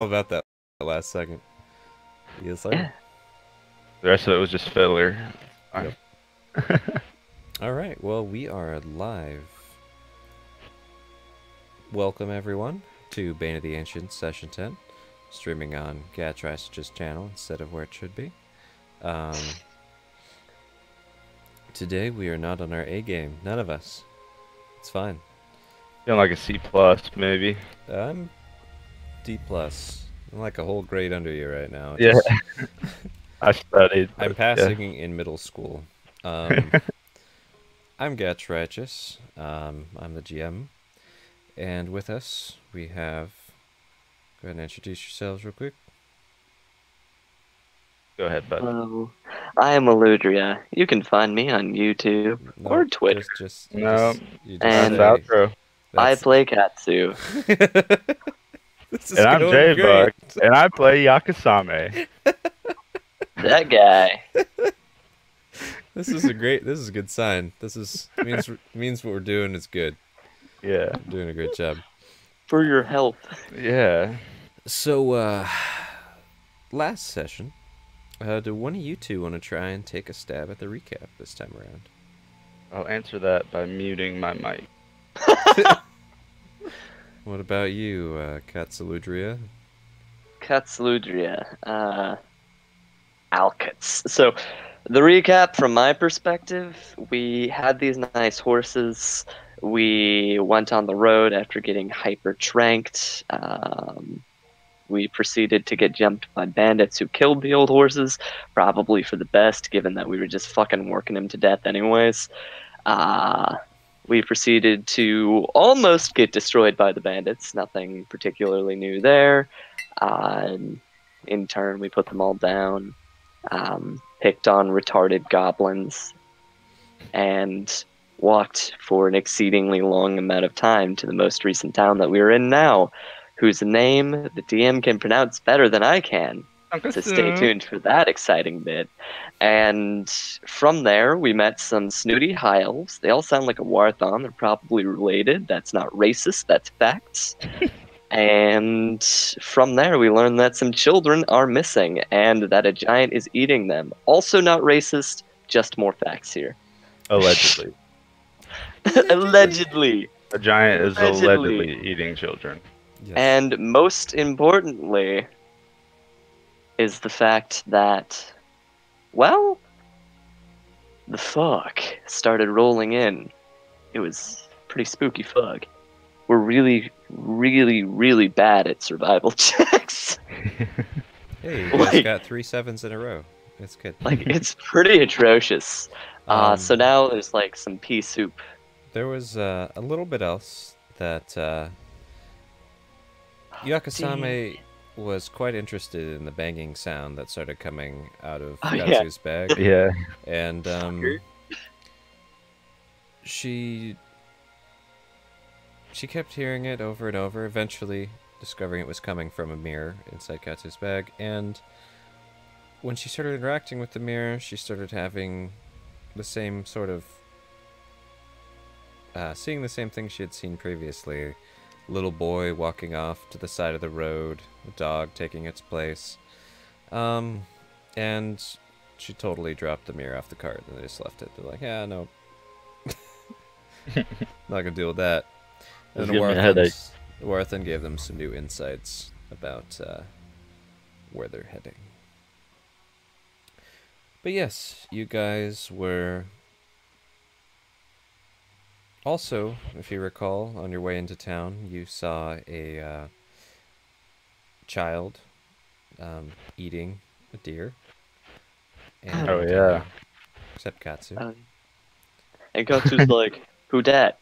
about that last second. Yes, sir. Yeah. The rest of it was just filler. Yep. All right. Well, we are live. Welcome everyone to Bane of the Ancients Session 10, streaming on Gatts Righteous channel instead of where it should be. Today we are not on our A game. None of us. It's fine. Feeling like a C plus, maybe. I'm D plus. I'm like a whole grade under you right now. Yeah. Just, I studied. I'm passing in middle school. I'm Gatts Righteous. I'm the GM. And with us, we have... Go ahead and introduce yourselves real quick. Go ahead, bud. Hello, I am Aludriea. You can find me on YouTube or Twitter. No, And that's outro. I play Katsu. This is And I'm going Jbuck, great. and I play Yakusame. That guy. This is a good sign. This means what we're doing is good. Yeah. We're doing a great job. For your health. Yeah. So, last session, do one of you two want to try and take a stab at the recap this time around? I'll answer that by muting my mic. What about you, Aludriea? Aludriea. Alkits. So, the recap from my perspective, we had these nice horses. We went on the road after getting hyper-tranked. We proceeded to get jumped by bandits who killed the old horses, probably for the best, given that we were just fucking working them to death anyways. We proceeded to almost get destroyed by the bandits. Nothing particularly new there. In turn, we put them all down, picked on retarded goblins, and walked for an exceedingly long amount of time to the most recent town that we are in now, whose name the DM can pronounce better than I can. So stay tuned for that exciting bit. And from there, we met some snooty high elves. They all sound like a Warthon. They're probably related. That's not racist. That's facts. And from there, we learned that some children are missing and that a giant is eating them. Also not racist, just more facts here. Allegedly. Allegedly. A giant is allegedly eating children. Yes. And most importantly is the fact that, well, the fog started rolling in. It was pretty spooky fog. We're really, really, really bad at survival checks. Hey, you guys got 3 7s in a row. It's good. Like, it's pretty atrocious. So now there's like some pea soup. There was a little bit else that Yakusame was quite interested in the banging sound that started coming out of Katsu's bag. Yeah. And she kept hearing it over and over, eventually discovering it was coming from a mirror inside Katsu's bag. And when she started interacting with the mirror, she started having the same sort of seeing the same thing she had seen previously. Little boy walking off to the side of the road, a dog taking its place. And she totally dropped the mirror off the cart and they just left it. They're like, yeah, no. Not gonna deal with that. And Warthen gave them some new insights about where they're heading. But yes, you guys were... Also, if you recall, on your way into town, you saw a child eating a deer. And, Oh, yeah. Except Katsu. And Katsu's like, who dat?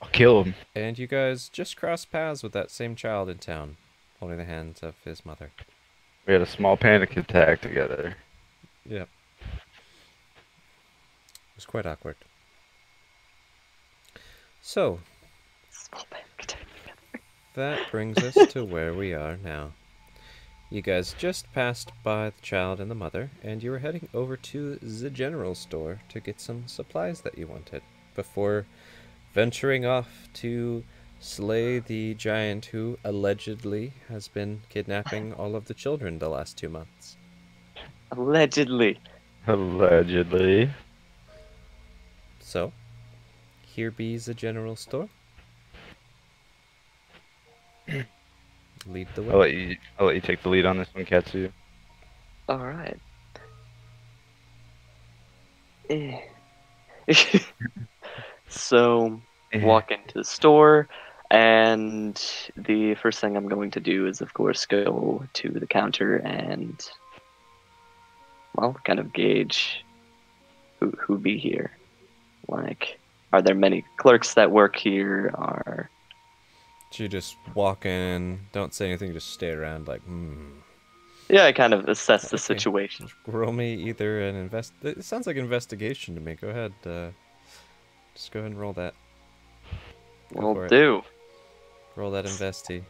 I'll kill him. And you guys just crossed paths with that same child in town, holding the hands of his mother. We had a small panic attack together. Yep. It was quite awkward. So, that brings us to where we are now. You guys just passed by the child and the mother, and you were heading over to the general store to get some supplies that you wanted, before venturing off to slay the giant who allegedly has been kidnapping all of the children the last 2 months. Allegedly. Allegedly. So, here be's a general store. Lead the way. I'll let you take the lead on this one, Katsu. All right. So, walk into the store, and the first thing I'm going to do is, of course, go to the counter and, well, kind of gauge who be here. Like, are there many clerks that work here? Are You just walk in, don't say anything, just stay around like, Yeah, I kind of assess the situation. Roll me either an it sounds like investigation to me. Go ahead. Just go ahead and roll that. Will do. Roll that investi.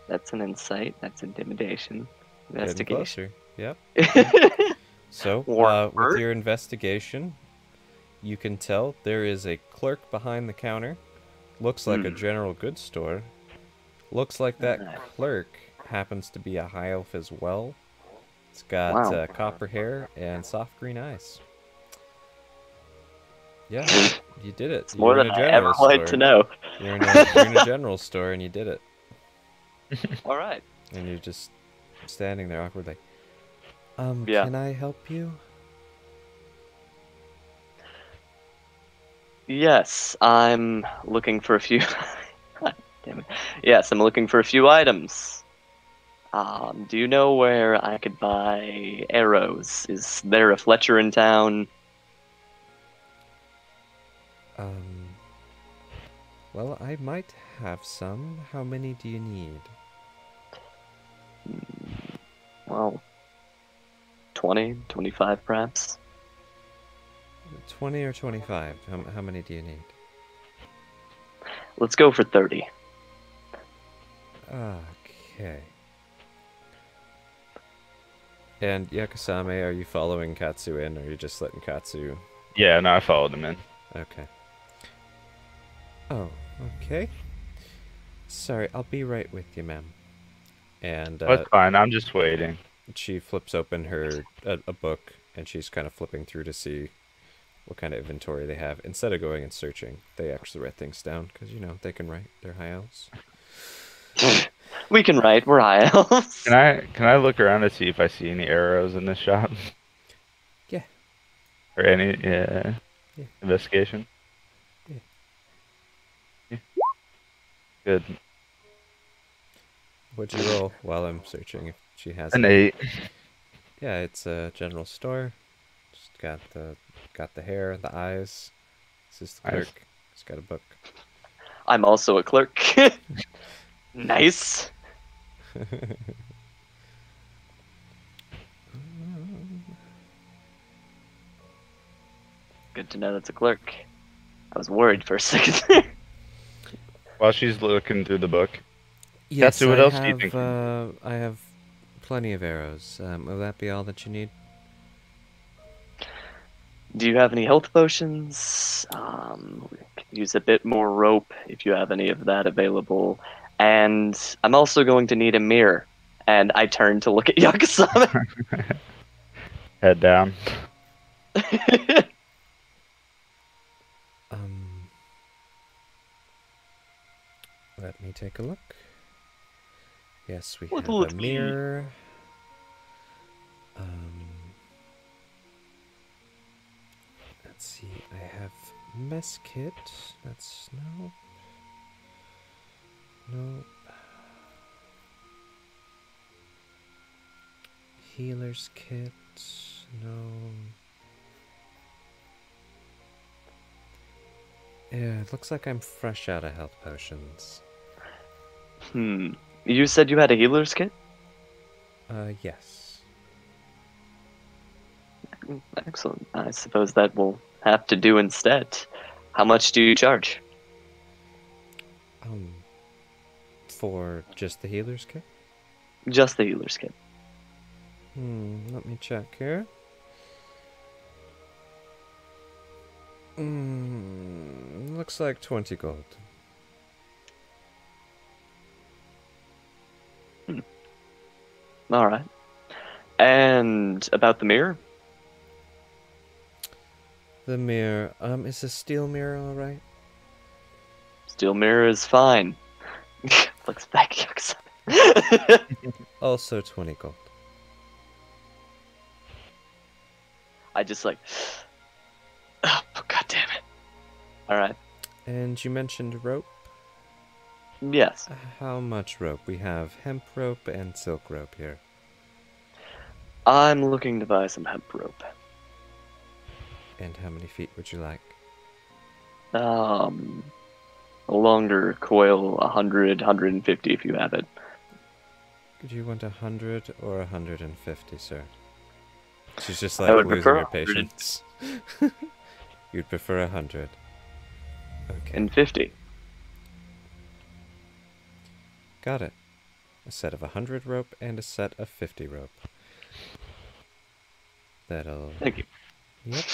That's an insight. That's intimidation. Investigation. Yep. So, with your investigation, you can tell there is a clerk behind the counter. Looks like a general goods store. Looks like that clerk happens to be a high elf as well. It's got copper hair and soft green eyes. Yeah, you did it. It's more than I ever wanted to know. You're in a general store and you did it. All right. And you're just standing there awkwardly. Yeah. Can I help you? Yes, I'm looking for a few. Damn it. Yes, I'm looking for a few items. Do you know where I could buy arrows? Is there a Fletcher in town? Well, I might have some. How many do you need? Well, 20, 25 perhaps. 20 or 25? How many do you need? Let's go for 30. Okay. And Yakusame, are you following Katsu in, or are you just letting Katsu... Yeah, no, I followed him in. Okay. Oh, okay. Sorry, I'll be right with you, ma'am. And That's fine, I'm just waiting. She flips open a book, and she's kind of flipping through to see what kind of inventory they have. Instead of going and searching, they actually write things down, because, you know, they can write. They're high elves. We can write, we're high elves. Can I look around to see if I see any arrows in this shop? Yeah. Or any, investigation? Yeah. Good. What'd you roll while I'm searching if she has an any? 8. Yeah, it's a general store. Just got the hair, the eyes. This is the clerk. Nice. He's got a book. I'm also a clerk. Nice. Good to know that's a clerk. I was worried for a second there. While she's looking through the book. Yes, Katsu, what else do you think? I have plenty of arrows. Will that be all that you need? Do you have any health potions? We could use a bit more rope if you have any of that available. And I'm also going to need a mirror. And I turn to look at Yakusame. Head down. Let me take a look. Yes, we What have would a be- mirror. Let's see. I have mess kit. That's no. Healer's kit. No. Yeah, it looks like I'm fresh out of health potions. You said you had a healer's kit? Yes. Excellent. I suppose that will have to do instead. How much do you charge? For just the healer's kit? Just the healer's kit. Let me check here. Looks like 20 gold. All right. And about the mirror? The mirror, is a steel mirror alright? Steel mirror is fine. Looks back at Yakusame. Also 20 gold. I just like, oh, god damn it. Alright. And you mentioned rope? Yes. How much rope? We have hemp rope and silk rope here. I'm looking to buy some hemp rope. And how many feet would you like? A longer coil, 100, 150 if you have it. Do you want 100 or 150, sir? She's just I like would losing prefer her patience. You'd prefer 100. Okay. And 50. Got it. A set of 100 rope and a set of 50 rope. That'll... Thank you. Yep.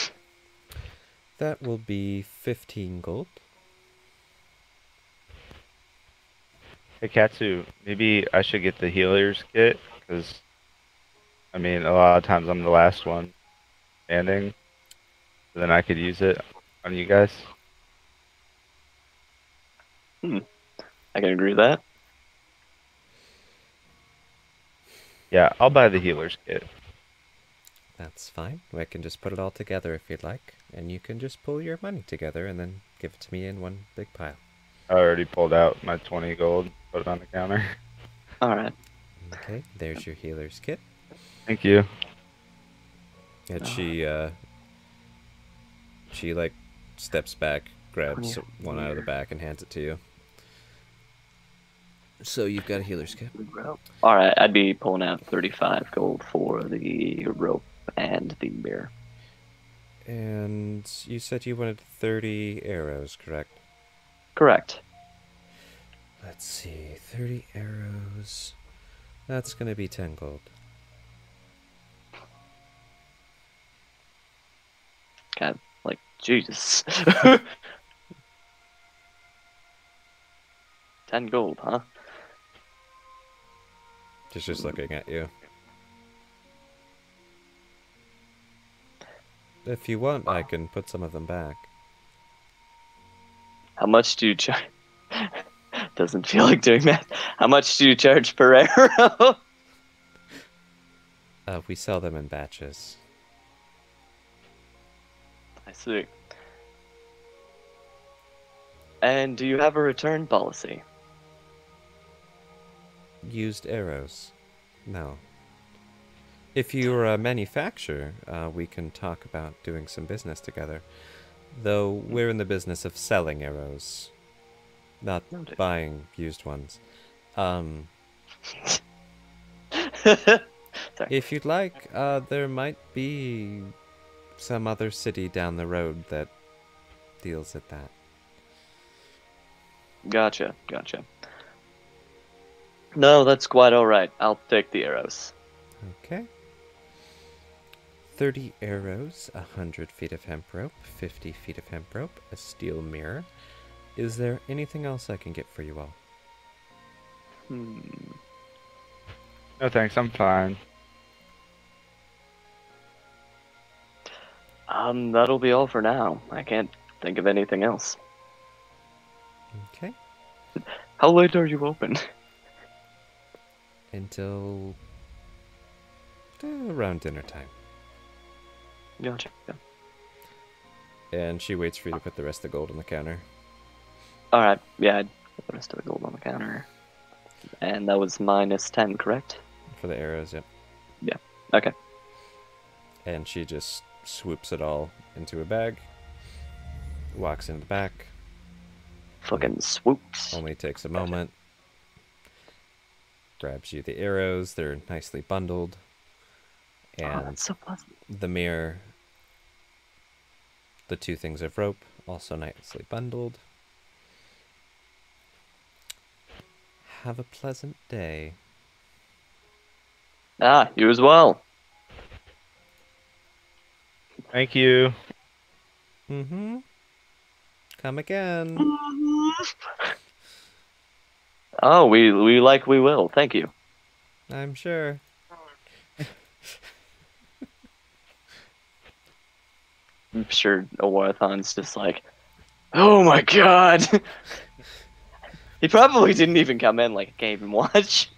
That will be 15 gold. Hey, Katsu, maybe I should get the healer's kit, because, I mean, a lot of times I'm the last one standing, so then I could use it on you guys. I can agree with that. Yeah, I'll buy the healer's kit. That's fine. I can just put it all together if you'd like, and you can just pull your money together and then give it to me in one big pile. I already pulled out my 20 gold, put it on the counter. Alright. Okay, there's your healer's kit. Thank you. And she like steps back, grabs one out of the back and hands it to you. So you've got a healer's kit. Alright, I'd be pulling out 35 gold for the rope and the mirror. And you said you wanted 30 arrows, correct? Correct. Let's see, 30 arrows. That's gonna be 10 gold. God, like, Jesus. 10 gold, huh? She's just looking at you. If you want, I can put some of them back. How much do you charge? Doesn't feel like doing that. How much do you charge per arrow? We sell them in batches. I see. And do you have a return policy? Used arrows? No. If you're a manufacturer, we can talk about doing some business together. Though we're in the business of selling arrows, not buying used ones. If you'd like, there might be some other city down the road that deals at that. Gotcha. No, that's quite alright. I'll take the arrows. Okay. 30 arrows, 100 feet of hemp rope, 50 feet of hemp rope, a steel mirror. Is there anything else I can get for you all? No thanks, I'm fine. That'll be all for now. I can't think of anything else. Okay. How late are you open? Until around dinner time. Gotcha. And she waits for you to put the rest of the gold on the counter. Alright, yeah, I'd put the rest of the gold on the counter. And that was minus 10, correct? For the arrows, yep. Yeah, okay. And she just swoops it all into a bag, walks in the back. Fucking swoops. Only takes a moment. Grabs you the arrows, they're nicely bundled. And that's so pleasant. The mirror, the 2 things of rope, also nicely bundled. Have a pleasant day. You as well. Thank you. Mm-hmm. Come again. Oh, we will. Thank you. I'm sure. I'm sure Awarthon's just like, oh my god! He probably didn't even come in, like, can't even watch.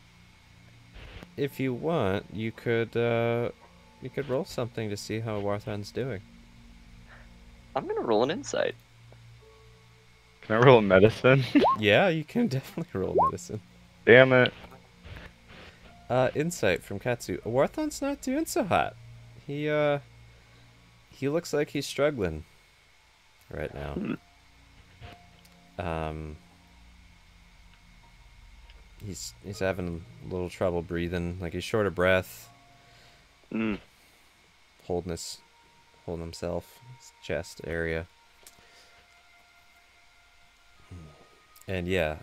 If you want, you could roll something to see how Warthon's doing. I'm gonna roll an insight. Can I roll a medicine? Yeah, you can definitely roll medicine. Damn it. Insight from Katsou. Warthon's not doing so hot. He looks like he's struggling right now. He's having a little trouble breathing, like he's short of breath. Holding himself, his chest area. And yeah,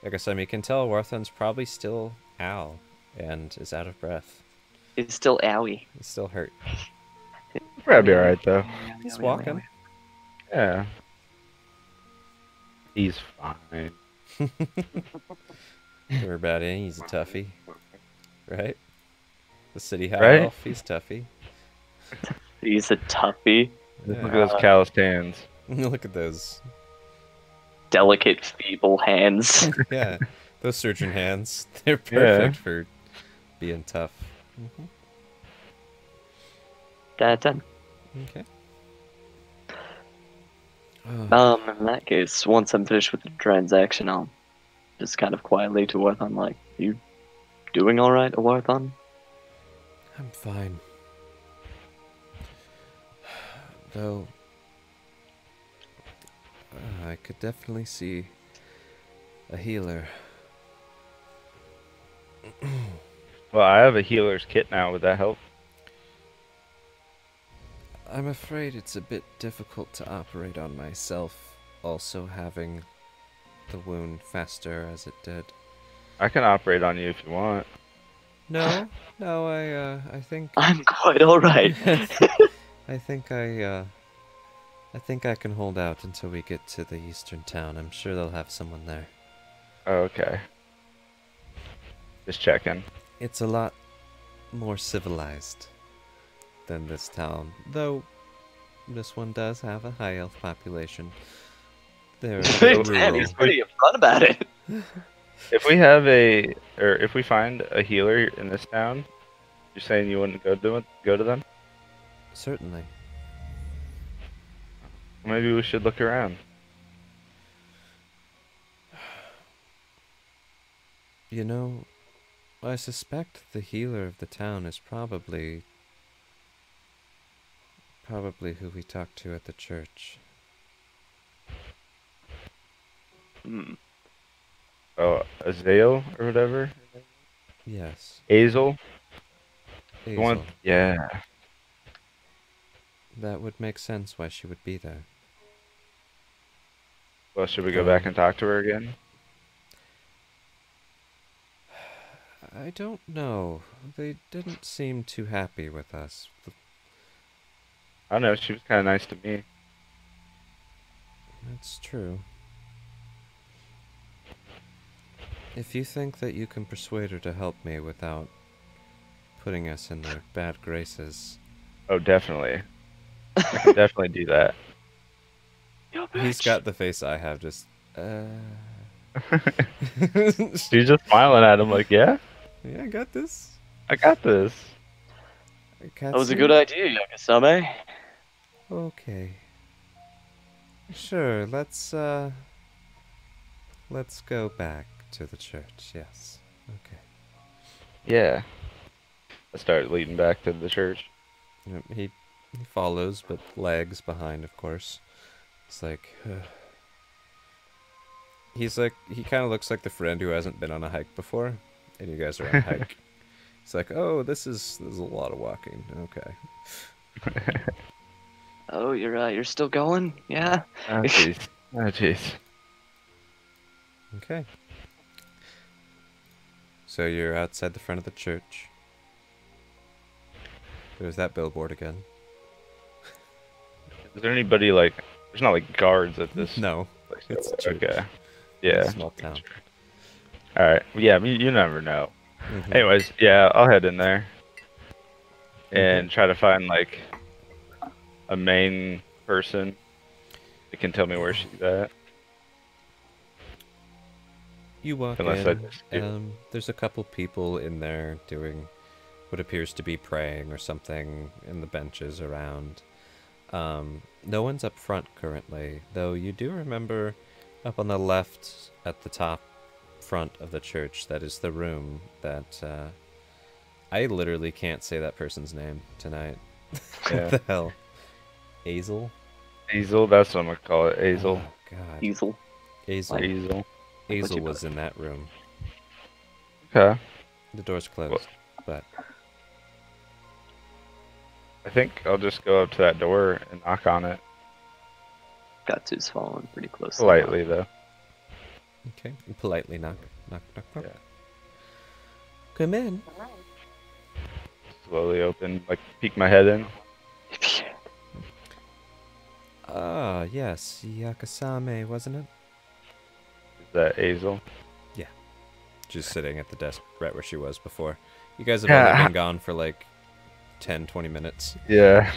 Yakusame, you can tell Warthon's probably still owl and is out of breath. He's still owie. He's still hurt. Probably be alright though. He's walking. Yeah. He's fine. Don't worry about it. He's a toughie, right? The city high Right? elf. He's toughy. He's a toughie. Look at those calloused hands. Look at those. Delicate, feeble hands. Yeah, those surgeon hands. They're perfect for being tough. Done. Okay. In that case, once I'm finished with the transaction, I'll just kind of quietly to Awarthon, like, you doing alright, Awarthon? I'm fine. Though, I could definitely see a healer. Well, I have a healer's kit now. Would that help? I'm afraid it's a bit difficult to operate on myself, also having the wound faster as it did. I can operate on you if you want. No, I think I'm quite alright. I think I can hold out until we get to the eastern town. I'm sure they'll have someone there. Oh, okay. Just checking. It's a lot more civilized than this town, though this one does have a high elf population. They're Damn, he's pretty upfront about it. If we find a healer in this town, you're saying you wouldn't go to them? Certainly. Maybe we should look around. You know, I suspect the healer of the town is probably who we talked to at the church. Oh, Azael or whatever? Yes. Azel? Hazel. Yeah. That would make sense why she would be there. Well, should we go back and talk to her again? I don't know. They didn't seem too happy with us. I don't know, she was kind of nice to me. That's true. If you think that you can persuade her to help me without putting us in their bad graces... Oh, definitely. I can definitely do that. He's got the face I have, just... She's just smiling at him like, yeah? Yeah, I got this. I got this. That was a good idea, Yakusame. Okay. Sure, let's go back to the church, yes. Okay. Yeah. I start leading back to the church. He follows, but lags behind, of course. It's like... he kind of looks like the friend who hasn't been on a hike before, and you guys are on a hike. It's like, oh, this is a lot of walking. Okay. Oh, you're still going? Yeah. Oh, jeez. Oh, jeez. Okay. So you're outside the front of the church. There's that billboard again. Is there anybody like... There's not like guards at this... No, place. it's a church. Okay. Yeah. Small town. Alright. Yeah, you never know. Anyways, yeah, I'll head in there and Okay. try to find like a main person that can tell me where she's at. You walk Unless I in, just do. there's a couple people in there doing what appears to be praying or something in the benches around. No one's up front currently, though you do remember up on the left at the top front of the church, that is the room that, I literally can't say that person's name tonight. What the hell? Azel? Azel, that's what I'm gonna call it. Azel. Oh, God. Easel. Azel. Azel. Azel was in that room. Okay. The door's closed, but... I think I'll just go up to that door and knock on it. Gatsou's falling pretty close. Politely, though. Okay, politely knock. Knock, knock, knock. Yeah. Come in. Slowly open, like peek my head in. Ah, yes, Yakusame, wasn't it? Is that Azel? Yeah. Just sitting at the desk right where she was before. You guys have only been gone for like 10, 20 minutes. Yeah.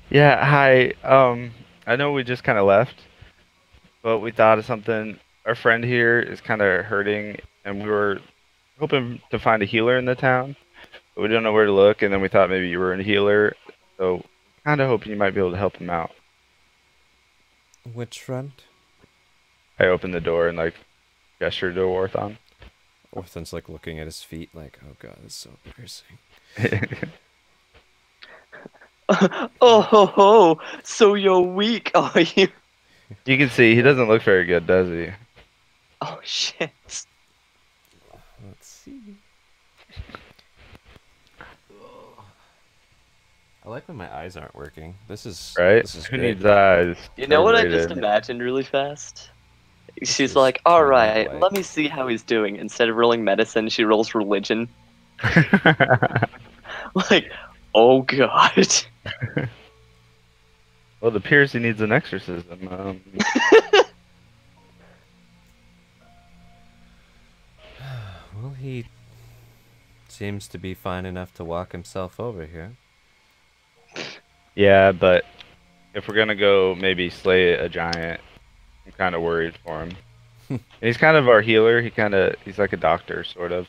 Yeah, hi. I know we just kind of left, but we thought of something. Our friend here is kind of hurting, and we were hoping to find a healer in the town, but we don't know where to look, and then we thought maybe you were a healer, so kind of hoping you might be able to help him out. Which front? I opened the door and like gestured to Orthon. Orthon's like looking at his feet like, oh god, it's so embarrassing. Oh ho ho! So you're weak, are you? You can see he doesn't look very good, does he? Oh shit. Let's see. I like when my eyes aren't working. This is Right? This is Who great. needs eyes? You know what I Overrated. just imagined really fast? This She's is like, turning alright, light. let me see how he's doing. Instead of rolling medicine, she rolls religion. Like, oh god. Well, it appears he needs an exorcism. Well, he seems to be fine enough to walk himself over here. Yeah, but if we're gonna go maybe slay a giant, I'm kind of worried for him. And he's kind of our healer. He's like a doctor, sort of.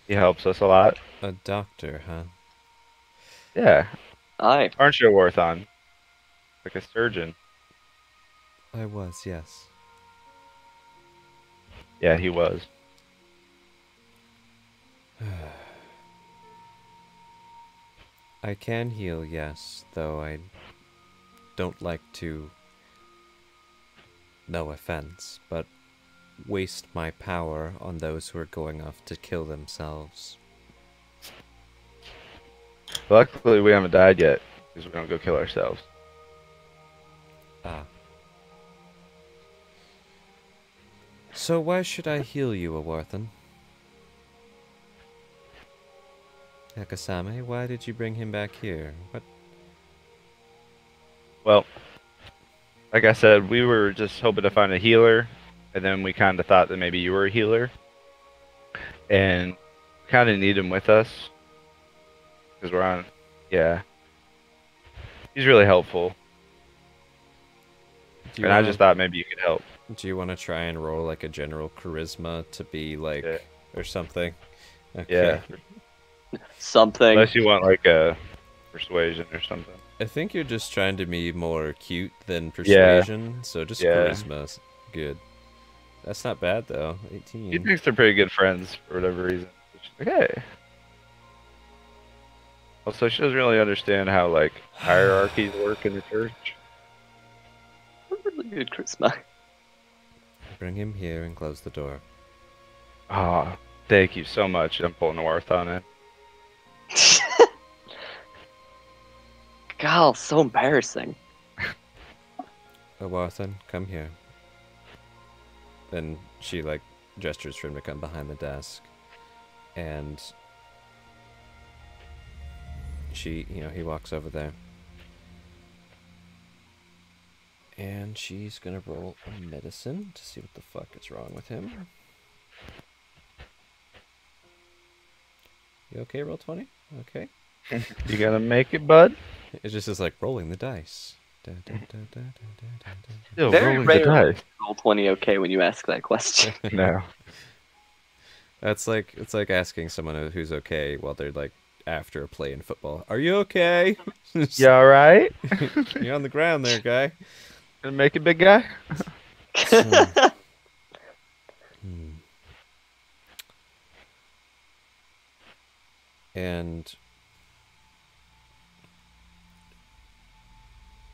He helps us a lot. A doctor, huh? Yeah. Aye. Aren't you, Warthon? Like a surgeon. I was, yes. Yeah, he was. I can heal, yes, though I don't like to, no offense, but waste my power on those who are going off to kill themselves. Luckily, we haven't died yet, because we're gonna go kill ourselves. Ah. So why should I heal you, Awarthan? Yakusame, why did you bring him back here? What? Well, like I said, we were just hoping to find a healer, and then we kind of thought that maybe you were a healer, and kind of need him with us, because we're on, yeah. He's really helpful, and I just thought maybe you could help. Do you want to try and roll like a general charisma to be like, or something? Okay. Yeah. Something. Unless you want like a persuasion or something. I think you're just trying to be more cute than persuasion, so just charisma's good. That's not bad though. 18. He thinks they're pretty good friends for whatever reason. She's like, hey. Also, she doesn't really understand how like hierarchies work in the church. Really good charisma. Bring him here and close the door. Oh, thank you so much. I'm pulling the Warth on it. God, so embarrassing. Awarthan, come here. Then she like gestures for him to come behind the desk, and she, he walks over there, and she's gonna roll a medicine to see what the fuck is wrong with him. You okay, roll 20? Okay. You gonna make it, bud? It just is like rolling the dice. Still Very rolling the rarely dice. roll 20 okay when you ask that question. No. It's like asking someone who's okay while they're like after a play in football. Are you okay? You alright? You're on the ground there, guy. Gonna make it, big guy? And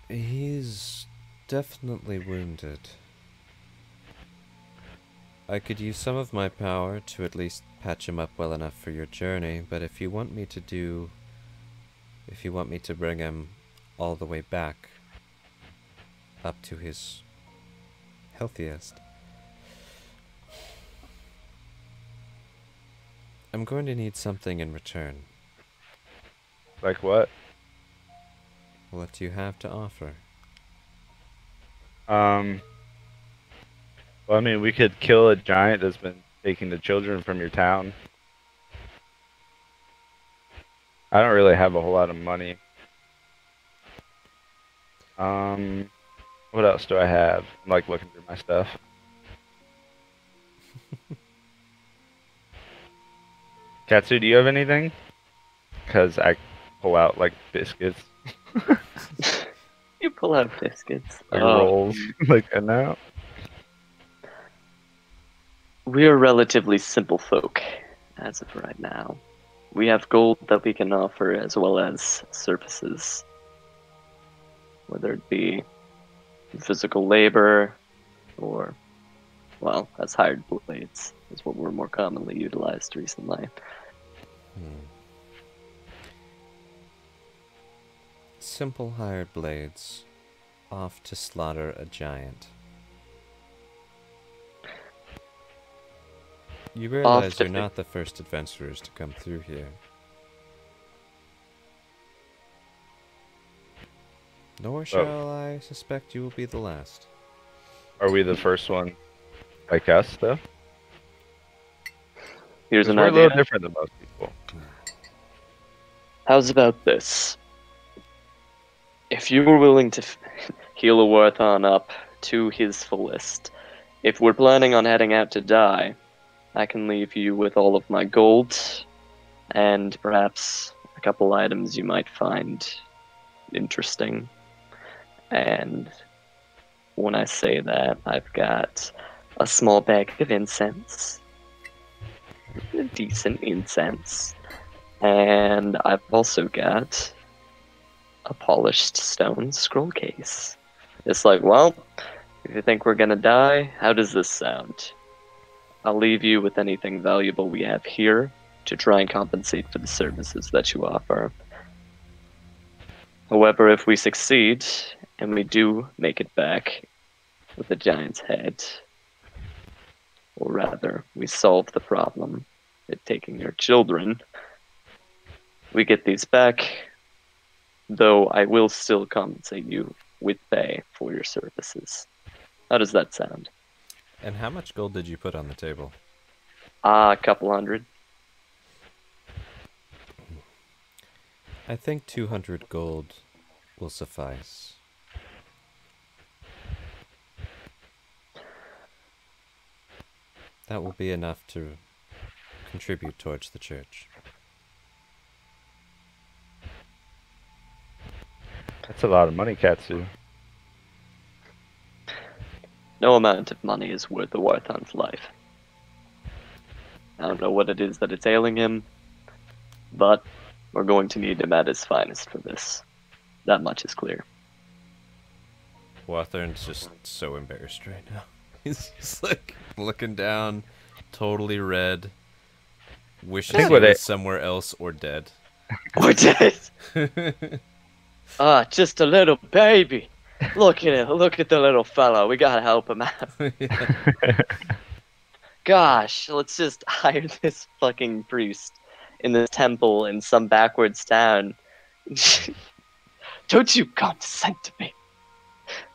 he's definitely wounded. I could use some of my power to at least patch him up well enough for your journey, but if you want me to bring him all the way back up to his healthiest, I'm going to need something in return. Like what? What do you have to offer? Well, I mean, we could kill a giant that's been taking the children from your town. I don't really have a whole lot of money. What else do I have? I'm like looking through my stuff. Katsu, do you have anything? Because I pull out like biscuits. You pull out biscuits. Like rolls. Like, no. We are relatively simple folk as of right now. We have gold that we can offer as well as services. Whether it be physical labor or, well, as hired blades is what were more commonly utilized recently. Simple hired blades, off to slaughter a giant. You realize you're not the first adventurers to come through here. Nor shall I suspect you will be the last. Are we the first one like us, though? Here's an idea. We're a little different than most people. How's about this? If you were willing to heal a Warthon up to his fullest, if we're planning on heading out to die, I can leave you with all of my gold and perhaps a couple items you might find interesting. And when I say that, I've got a small bag of incense, decent incense, and I've also got a polished stone scroll case. It's like, well, if you think we're gonna die, how does this sound? I'll leave you with anything valuable we have here to try and compensate for the services that you offer. However, if we succeed, and we do make it back with the giant's head, or rather, we solve the problem of taking your children, we get these back, though I will still compensate you with pay for your services. How does that sound? And how much gold did you put on the table? A couple hundred. I think 200 gold will suffice. That will be enough to contribute towards the church. That's a lot of money, Katsu. No amount of money is worth a Warthon's life. I don't know what it is that it's ailing him, but we're going to need him at his finest for this. That much is clear. Warthorn's just so embarrassed right now. He's just like looking down, totally red, wishing he was somewhere else or dead. Or dead! Just a little baby. Look at it. Look at the little fellow. We gotta help him out. Gosh, let's just hire this fucking priest in this temple in some backwards town. Don't you condescend to me.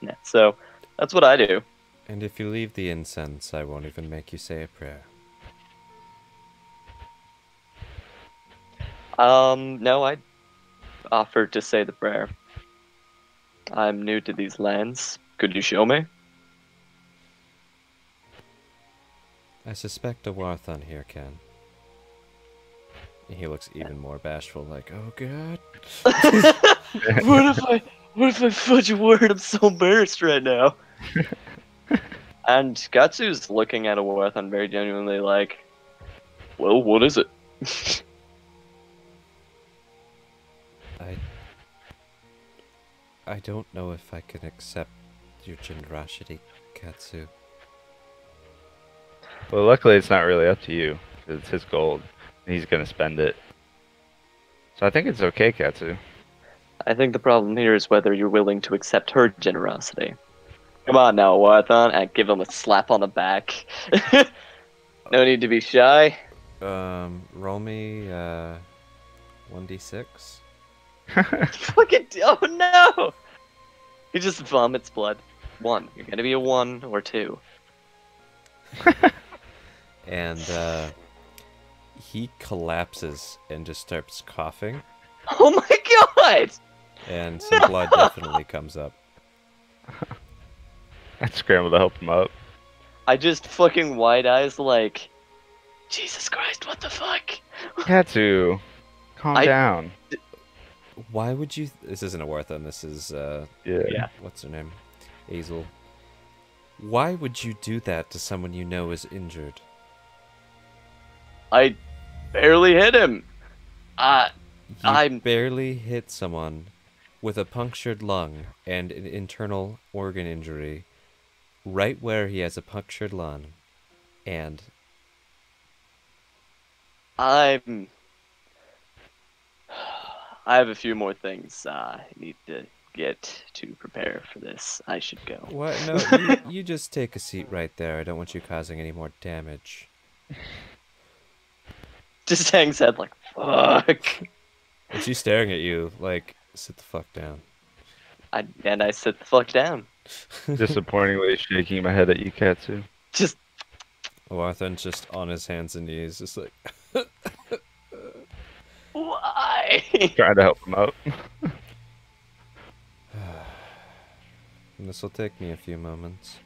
Yeah, so, that's what I do. And if you leave the incense, I won't even make you say a prayer. No, I offered to say the prayer. I'm new to these lands. Could you show me? I suspect a Warthon here can. He looks even more bashful, like, oh god. What if I fudge a word? I'm so embarrassed right now. And Gatsu's looking at a Warthon very genuinely like, well, what is it? I don't know if I can accept your generosity, Katsu. Well, luckily it's not really up to you. It's his gold, and he's gonna spend it. So I think it's okay, Katsu. I think the problem here is whether you're willing to accept her generosity. Come on now, Warthon, and give him a slap on the back. No need to be shy. Roll me, 1d6. Fucking, oh no! He just vomits blood. 1. You're gonna be a 1 or 2. And, he collapses and just starts coughing. Oh my god! And some blood definitely comes up. I scrambled to help him up. I just fucking wide eyes like, Jesus Christ, what the fuck? Katsu, calm down. Why would you... This isn't a Warthon, this is, Yeah. what's her name? Azel. Why would you do that to someone you know is injured? I barely hit him. You barely hit someone with a punctured lung and an internal organ injury right where he has a punctured lung, and... I have a few more things I need to get to prepare for this. I should go. What? No, you just take a seat right there. I don't want you causing any more damage. Just hangs head like, fuck. And she's staring at you like, sit the fuck down. I sit the fuck down. Disappointingly shaking my head at you, Katsu. Just... Warthon's just on his hands and knees, just like... Why? Trying to help him out. And this will take me a few moments.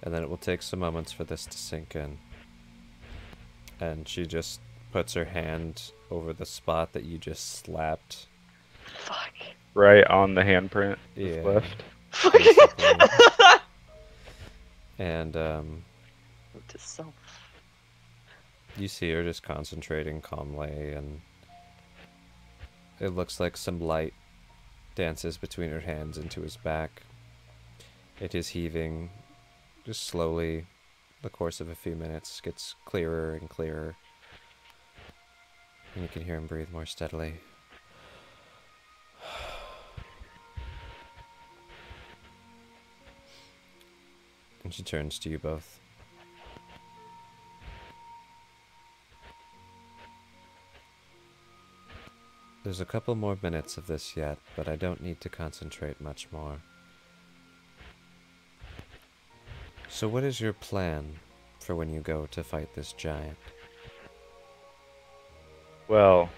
And then it will take some moments for this to sink in. And she just puts her hand over the spot that you just slapped. Fuck. Right on the handprint. Yeah. Left. And, Note to self. you see her just concentrating calmly, and it looks like some light dances between her hands into his back. It is heaving just slowly. The course of a few minutes gets clearer and clearer, and you can hear him breathe more steadily. And she turns to you both. There's a couple more minutes of this yet, but I don't need to concentrate much more. So what is your plan for when you go to fight this giant? Well,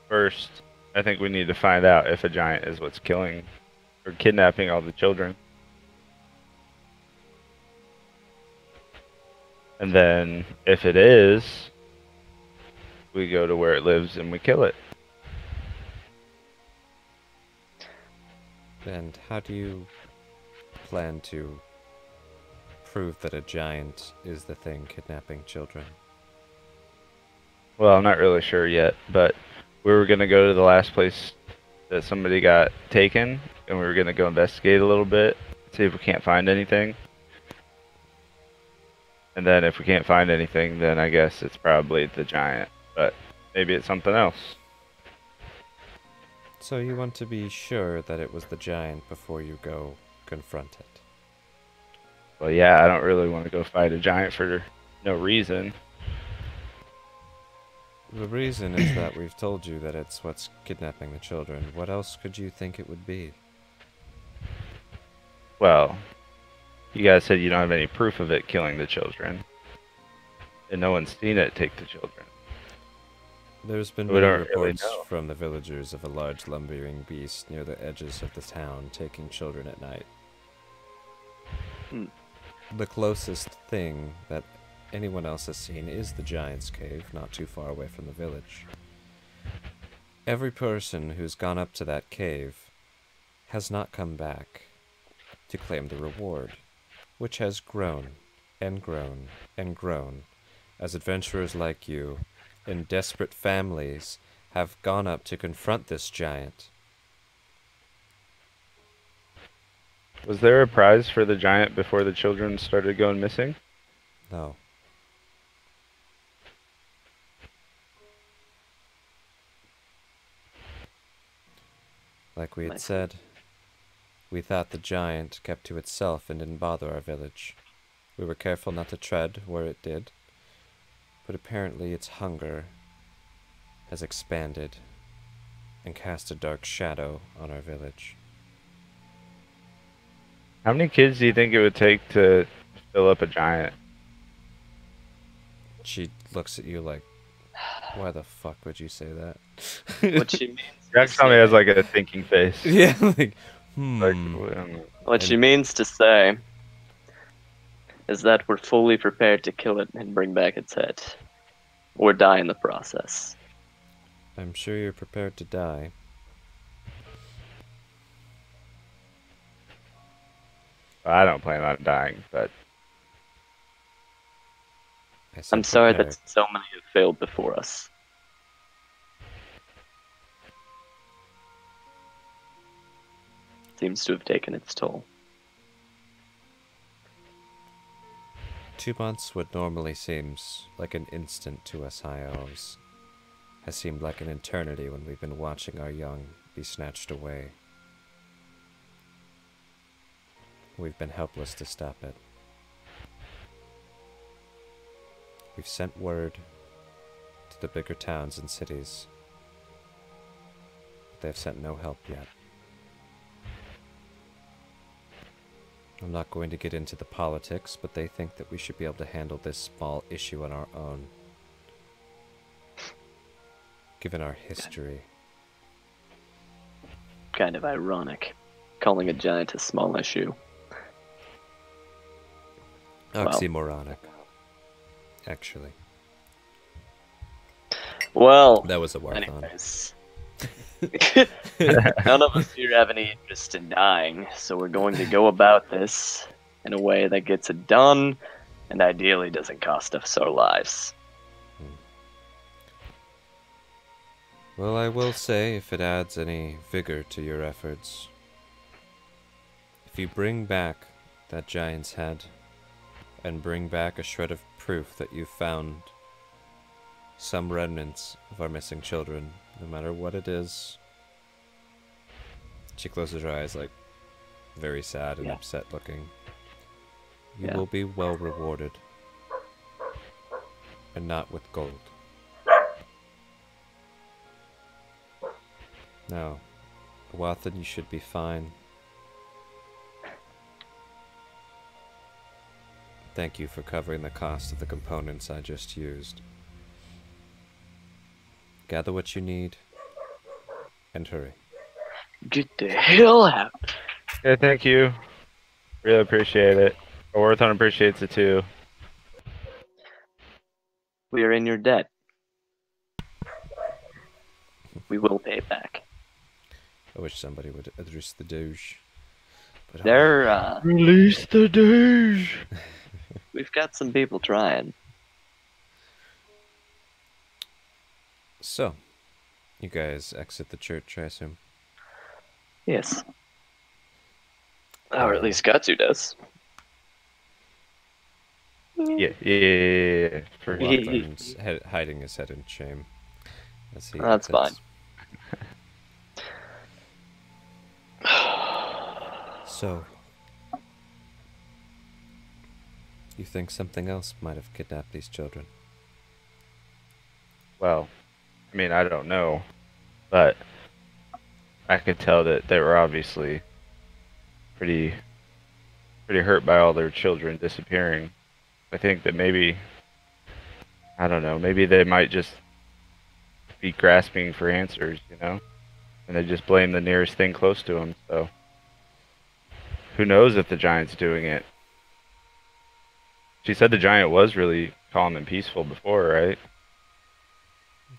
first, I think we need to find out if a giant is what's killing or kidnapping all the children. And then, if it is, we go to where it lives and we kill it. And how do you plan to prove that a giant is the thing kidnapping children? Well, I'm not really sure yet, but we were going to go to the last place that somebody got taken, and we were going to go investigate a little bit, see if we can't find anything. And then if we can't find anything, then I guess it's probably the giant, but maybe it's something else. So you want to be sure that it was the giant before you go confront it? Well, yeah, I don't really want to go fight a giant for no reason. The reason is that we've told you that it's what's kidnapping the children. What else could you think it would be? Well, you guys said you don't have any proof of it killing the children. And no one's seen it take the children. There's been We many don't really reports know. from the villagers of a large lumbering beast near the edges of the town taking children at night. The closest thing that anyone else has seen is the Giant's Cave, not too far away from the village. Every person who's gone up to that cave has not come back to claim the reward, which has grown and grown and grown as adventurers like you and desperate families have gone up to confront this giant. Was there a prize for the giant before the children started going missing? No. Like we had said, we thought the giant kept to itself and didn't bother our village. We were careful not to tread where it did, but apparently its hunger has expanded and cast a dark shadow on our village. How many kids do you think it would take to fill up a giant? She looks at you like, why the fuck would you say that? What she means. Yakusame has like a thinking face. Yeah, like, What she means to say is that we're fully prepared to kill it and bring back its head, or die in the process. I'm sure you're prepared to die. I don't plan on dying, but I'm sorry that so many have failed before us. Seems to have taken its toll. 2 months, what normally seems like an instant to us high elves, has seemed like an eternity when we've been watching our young be snatched away. We've been helpless to stop it. We've sent word to the bigger towns and cities, but they've sent no help yet. I'm not going to get into the politics, but they think that we should be able to handle this small issue on our own, given our history. Kind of ironic, calling a giant a small issue. Oxymoronic, actually. Well, that was a warthon. Anyways. None of us here have any interest in dying, so we're going to go about this in a way that gets it done and ideally doesn't cost us our lives. Well, I will say, if it adds any vigor to your efforts, if you bring back that giant's head and bring back a shred of proof that you found some remnants of our missing children, no matter what it is. She closes her eyes, like, very sad and upset looking. You will be well rewarded. And not with gold. Now, Wathan, you should be fine. Thank you for covering the cost of the components I just used. Gather what you need, and hurry. Get the hell out! Yeah, thank you. Really appreciate it. Orthon appreciates it too. We are in your debt. We will pay it back. I wish somebody would address the Doge. But They're, Release the Doge! We've got some people trying. So, you guys exit the church, I assume? Yes. Or at least Gatsu does. Yeah. For Wathan's hiding his head in shame. As he That's fine. So, you think something else might have kidnapped these children? Well, I mean, I don't know, but I could tell that they were obviously pretty hurt by all their children disappearing. I think that maybe, I don't know, maybe they might just be grasping for answers, you know? And they just blame the nearest thing close to them, so... Who knows if the giant's doing it? She said the giant was really calm and peaceful before, right?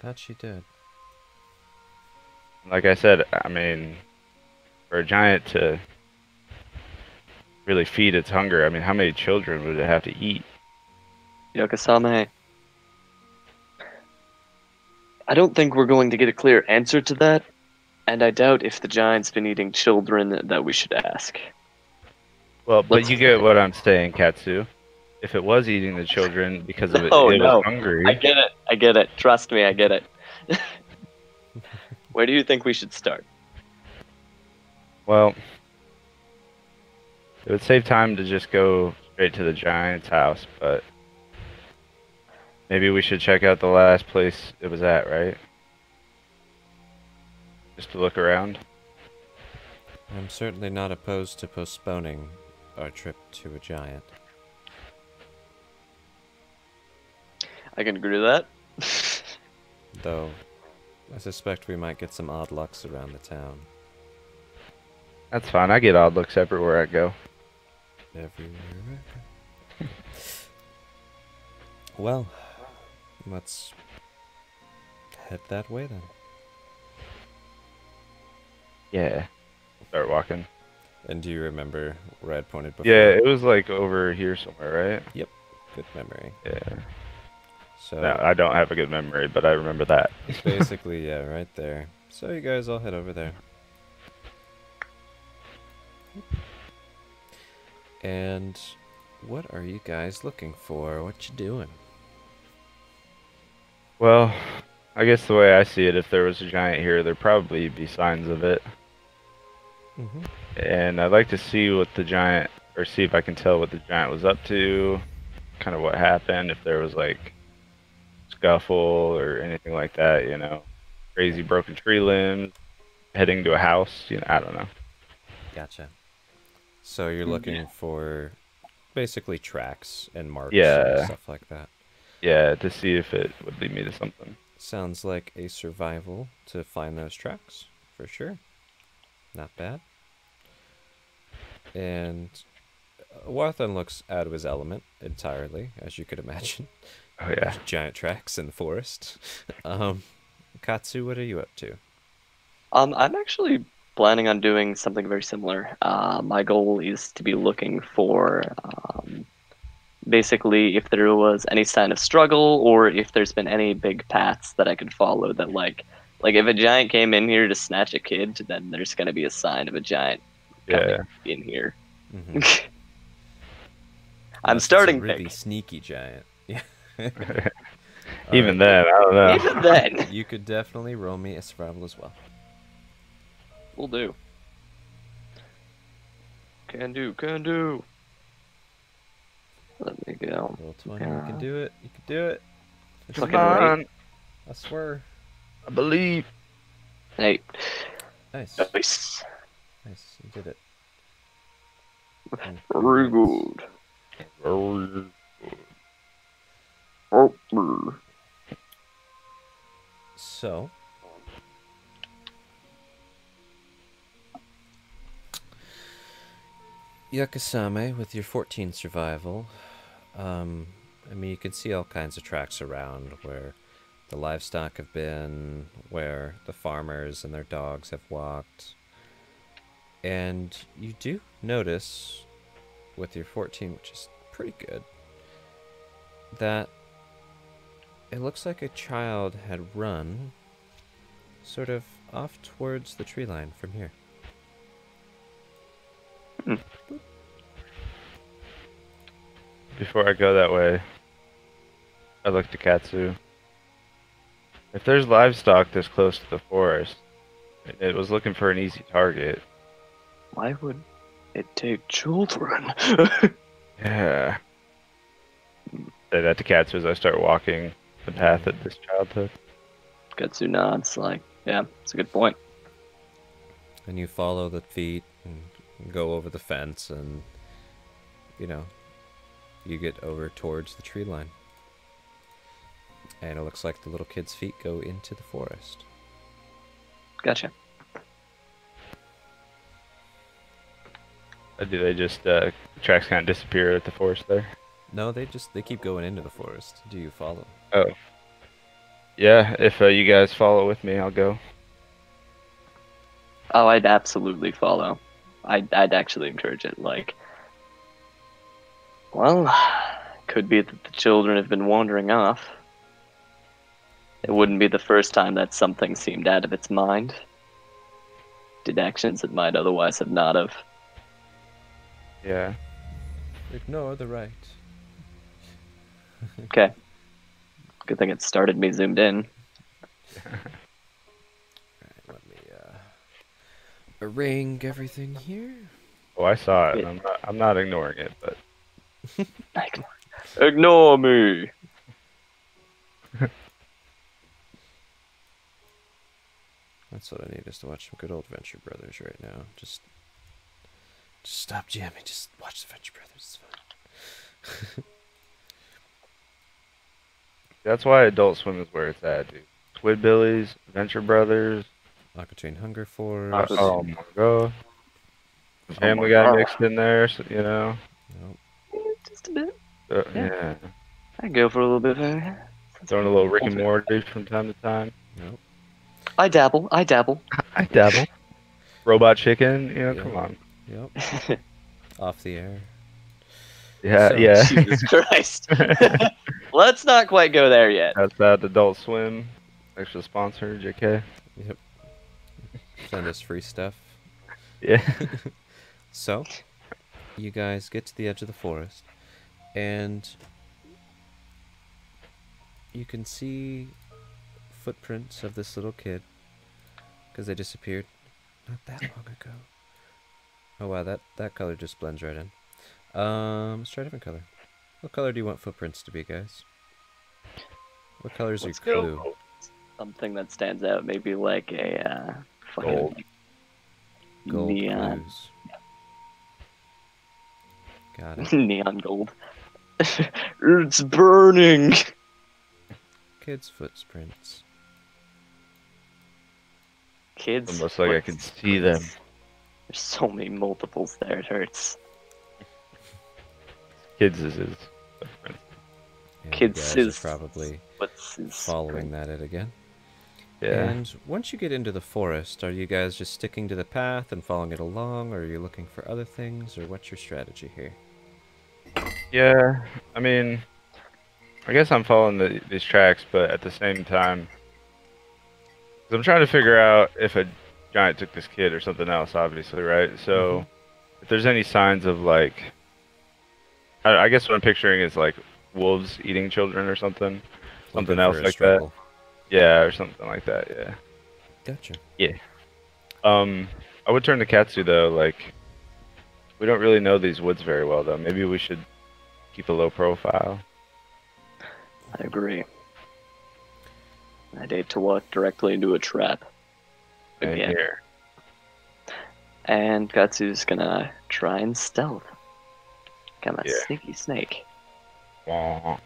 That she did. Like I said, I mean, for a giant to really feed its hunger, I mean, how many children would it have to eat? Yakusame, I don't think we're going to get a clear answer to that, and I doubt if the giant's been eating children that we should ask. Well, but you get what I'm saying, Katsu. If it was eating the children because of it was hungry... I get it. Trust me, I get it. Where do you think we should start? Well, it would save time to just go straight to the giant's house, but maybe we should check out the last place it was at, right? Just to look around. I'm certainly not opposed to postponing our trip to a giant. I can agree with that. Though, I suspect we might get some odd lucks around the town. That's fine. I get odd looks everywhere I go. Everywhere I go. Well, let's head that way then. Yeah. We'll start walking. And do you remember where I'd pointed before? Yeah, it was like over here somewhere, right? Yep. Good memory. Yeah. So No, I don't have a good memory, but I remember that. It's basically, yeah, right there. So you guys all head over there. And what are you guys looking for? What you doing? Well, I guess the way I see it, if there was a giant here, there'd probably be signs of it. Mm-hmm. And I'd like to see what the giant, or see if I can tell what the giant was up to, kind of what happened, if there was like scuffle or anything like that, you know, crazy broken tree limbs, heading to a house, you know, I don't know. Gotcha. So you're looking for basically tracks and marks Yeah. and stuff like that. Yeah, to see if it would lead me to something. Sounds like a survival to find those tracks, for sure. Not bad. And Warthen looks out of his element entirely, as you could imagine. Oh yeah. Giant tracks in the forest. Katsu, what are you up to? I'm actually planning on doing something very similar. My goal is to be looking for basically if there was any sign of struggle or if there's been any big paths that I could follow that like if a giant came in here to snatch a kid, then there's going to be a sign of a giant coming in here. Mm-hmm. I'm starting a really big. Sneaky giant. Yeah. Even then, I don't know. Even then. You could definitely roll me a survival as well. Will do. Can do. Let me go. Roll 20, you can do it. You can do it. It's Fucking fine. right. I swear. I believe. Hey. Nice. Nice. Nice, you did it. Very good. So, Yakusame, with your 14 survival, I mean, you can see all kinds of tracks around where the livestock have been, where the farmers and their dogs have walked. And you do notice, with your 14, which is pretty good, that it looks like a child had run sort of off towards the tree line from here. Before I go that way, I look to Katsu. If there's livestock this close to the forest, it was looking for an easy target. Why would it take children? Yeah. Say that to Katsu as I start walking the path that this child took. Katsu nods, like, yeah, it's a good point. And you follow the feet and go over the fence and, you know, you get over towards the tree line. And it looks like the little kid's feet go into the forest. Gotcha. Do they just tracks kind of disappear at the forest there? No, they keep going into the forest. Do you follow? Oh. Yeah, if you guys follow with me, I'll go. Oh, I'd absolutely follow. I'd actually encourage it. Like, well, could be that the children have been wandering off. It wouldn't be the first time that something seemed out of its mind. Did actions it might otherwise have not have. Yeah. Ignore the right. Okay. Good thing it started me zoomed in. Alright, let me arrange everything here. Oh, I saw it. And I'm not ignoring it, but Ignore me. That's what I need, is to watch some good old Venture Brothers right now. Just stop jamming. Just watch the Venture Brothers. It's fine. that's why Adult Swim is where it's at, dude. Squidbillies, Venture Brothers. Aqua Hunger Force. Oh my god. Family Guy mixed in there, so, you know. Nope. Just a bit. Yeah. I go for a little bit. Throwing a little Rick and Morty from time to time. Nope. I dabble. I dabble. Robot Chicken, you know, Yep. come on. Yep. Off the air. Yeah, So- yeah. Jesus Christ. Let's not quite go there yet. That's that Adult Swim. Extra sponsor, JK. Yep. Send us free stuff. Yeah. So, you guys get to the edge of the forest, and you can see footprints of this little kid, because they disappeared not that long ago. Oh wow, that color just blends right in. Let's try a different color. What color do you want footprints to be, guys? What color is your Let's go. clue? Something that stands out, maybe like a fucking Gold. Gold neon, clues. Got it. neon gold. It's burning. Kids' footprints. Kids. Almost like I can see them. There's so many multiples there. It hurts. Kids is his. And Kids you guys is- are probably What's his following that it again. Yeah. And once you get into the forest, are you guys just sticking to the path and following it along, or are you looking for other things, or what's your strategy here? Yeah. I mean, I guess I'm following these tracks, but at the same time, 'cause I'm trying to figure out if a giant took this kid or something else, obviously, right? So, if there's any signs of like, I guess what I'm picturing is like wolves eating children or something, something Looking else for a like struggle. that. Yeah, or something like that. Yeah. Gotcha. I would turn to Katsu though. Like, we don't really know these woods very well though. Maybe we should keep a low profile. I agree. I'd hate to walk directly into a trap. And Again. here. And Katsu's gonna try and stealth. Kind of Yeah. sneaky snake. Wah.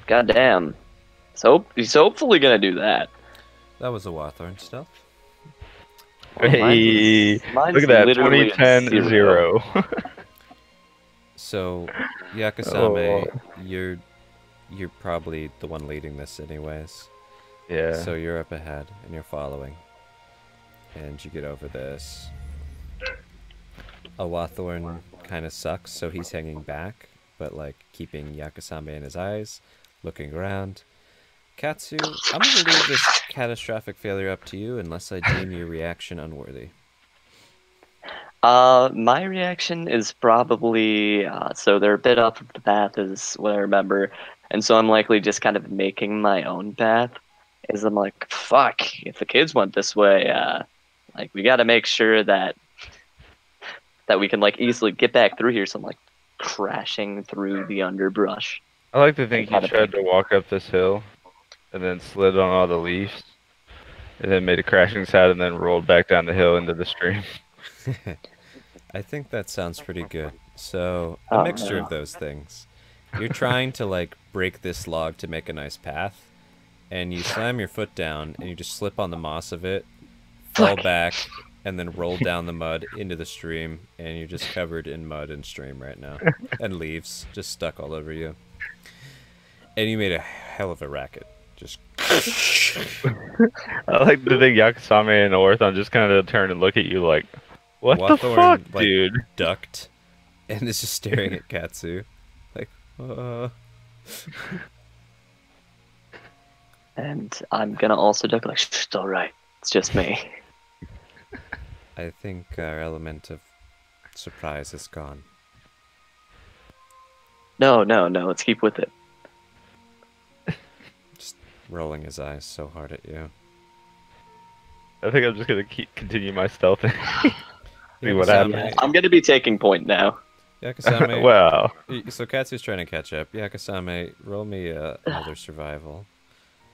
Goddamn. So he's hopefully gonna do that. That was a Wawthorn stealth. Well, Hey, mine's look at that, literally 2010 0. So, Yakusame, Oh. you're probably the one leading this anyways. Yeah. So you're up ahead, and you're following. And you get over this. A Wawthorn kind of sucks, so he's hanging back, but like keeping Yakusame in his eyes, looking around. Katsu, I'm going to leave this catastrophic failure up to you unless I deem your reaction unworthy. My reaction is probably so they're a bit off of the path, is what I remember, and so I'm likely just kind of making my own path. Is I'm like, fuck, if the kids went this way, like we got to make sure that we can like easily get back through here. So I'm like crashing through the underbrush. I like to think he Kinda tried to walk up this hill and then slid on all the leaves and then made a crashing sound and then rolled back down the hill into the stream. I think that sounds pretty good. So, a mixture of those things. You're trying to like break this log to make a nice path, and you slam your foot down, and you just slip on the moss of it, fall back, and then roll down the mud into the stream, and you're just covered in mud and stream right now, and leaves just stuck all over you. And you made a hell of a racket. Just. I like to think Yakusame and Orthon just kind of turn and look at you like, what the fuck, like, dude? Ducked, and is just staring at Katsu, like, And I'm gonna also duck like, shh, it's alright. It's just me. I think our element of surprise is gone. No, let's keep with it. Just rolling his eyes so hard at you. I think I'm just gonna continue my stealth. See what Yakusame, happens. I'm gonna be taking point now. Yakusame. Wow. So Katsu's trying to catch up. Yakusame, roll me another survival.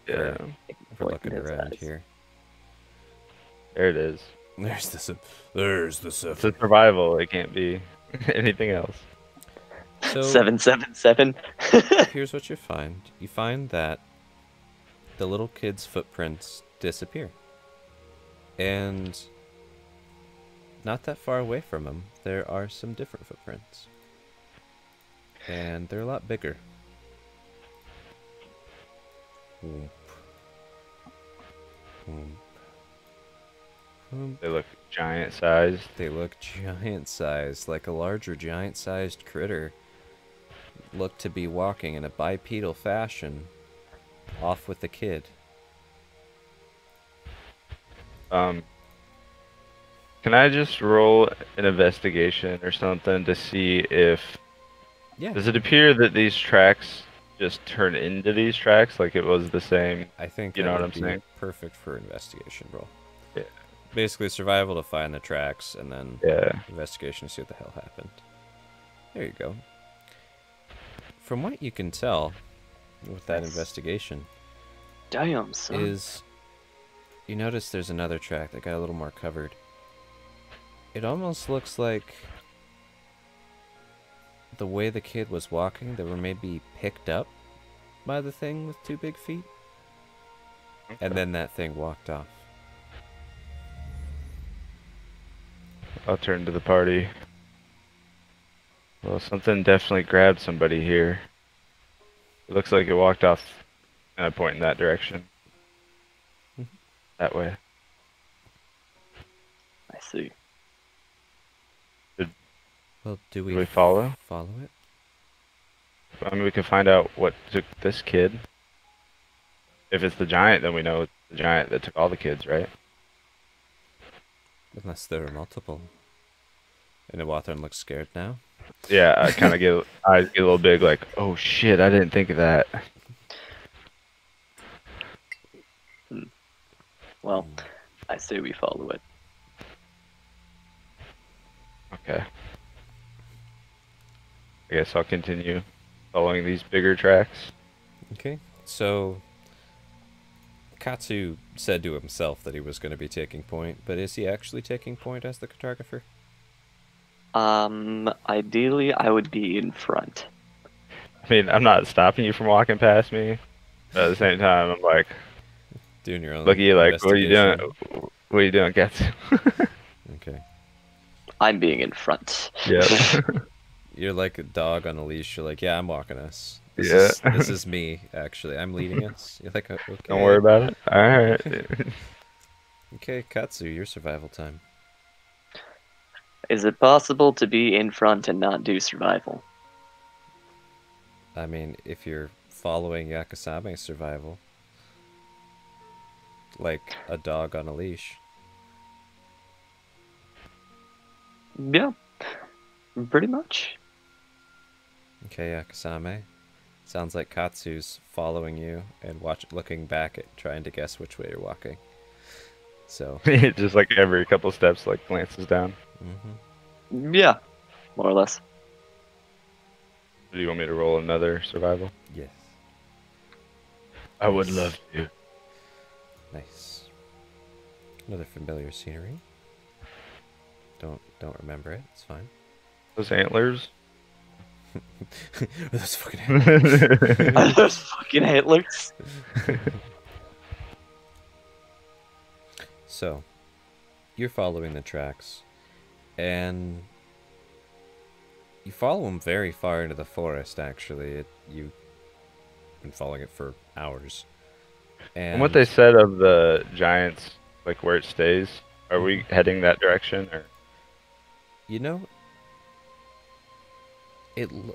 Yeah. For looking around here. There it is. There's the It's a survival. It can't be anything else. So 777. here's what you find. You find that the little kid's footprints disappear. And not that far away from him, there are some different footprints. And they're a lot bigger. Whoomp. Whoomp. Whoomp. They look giant sized. They look giant sized, like a larger giant sized critter. Look to be walking in a bipedal fashion off with the kid. Can I just roll an investigation or something to see if... Yeah. Does it appear that these tracks just turn into these tracks like it was the same? I think you know that what would I'm be saying? perfect for investigation roll. Yeah. Basically survival to find the tracks, and then investigation to see what the hell happened. There you go. From what you can tell with that investigation, Damn, son. is you notice there's another track that got a little more covered. It almost looks like the way the kid was walking, they were maybe picked up by the thing with 2 big feet. Okay. And then that thing walked off. I'll turn to the party. Well, something definitely grabbed somebody here. It looks like it walked off, and I point in that direction. That way. I see. Well, do we follow? Follow it? I mean, we can find out what took this kid. If it's the giant, then we know it's the giant that took all the kids, right? Unless there are multiple. And Iwathan looks scared now. Yeah, I kind of get eyes get a little big, like, oh shit, I didn't think of that. Well, I say we follow it. Okay. I guess I'll continue following these bigger tracks. Okay, so Katsu said to himself that he was going to be taking point, but is he actually taking point as the cartographer? Ideally, I would be in front. I mean, I'm not stopping you from walking past me, but at the same time, I'm like, doing your own. Look at you, like, what are you doing? What are you doing, Gatts? Okay. I'm being in front. Yeah. You're like a dog on a leash. You're like, yeah, I'm walking us. This is me, actually. I'm leading us. You're like, okay. Don't worry about it. All right. Okay, Katsu, your survival time. Is it possible to be in front and not do survival? I mean, if you're following Yakusame's survival, like a dog on a leash. Yeah, pretty much. Okay, Yakusame. Sounds like Katsu's following you and looking back at trying to guess which way you're walking. So just like every couple steps, like glances down. Mm-hmm. Yeah, more or less. Do you want me to roll another survival? Yes. I would love to. Nice. Another familiar scenery. Don't remember it. It's fine. Those antlers. Are those fucking antlers? Are those fucking antlers? So, you're following the tracks, and you follow them very far into the forest, actually. You've been following it for hours. And what they said of the giants, like where it stays, are we heading that direction? Or? You know,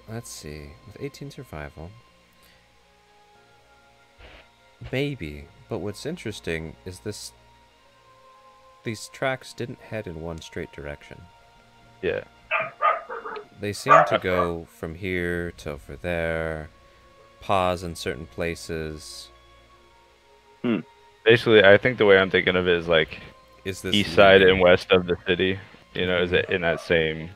let's see, with 18 survival, maybe, but what's interesting is these tracks didn't head in one straight direction. Yeah. They seem to go from here to over there, pause in certain places. Basically, I think the way I'm thinking of it is like Is this east side and west of the city. You know, is it in that same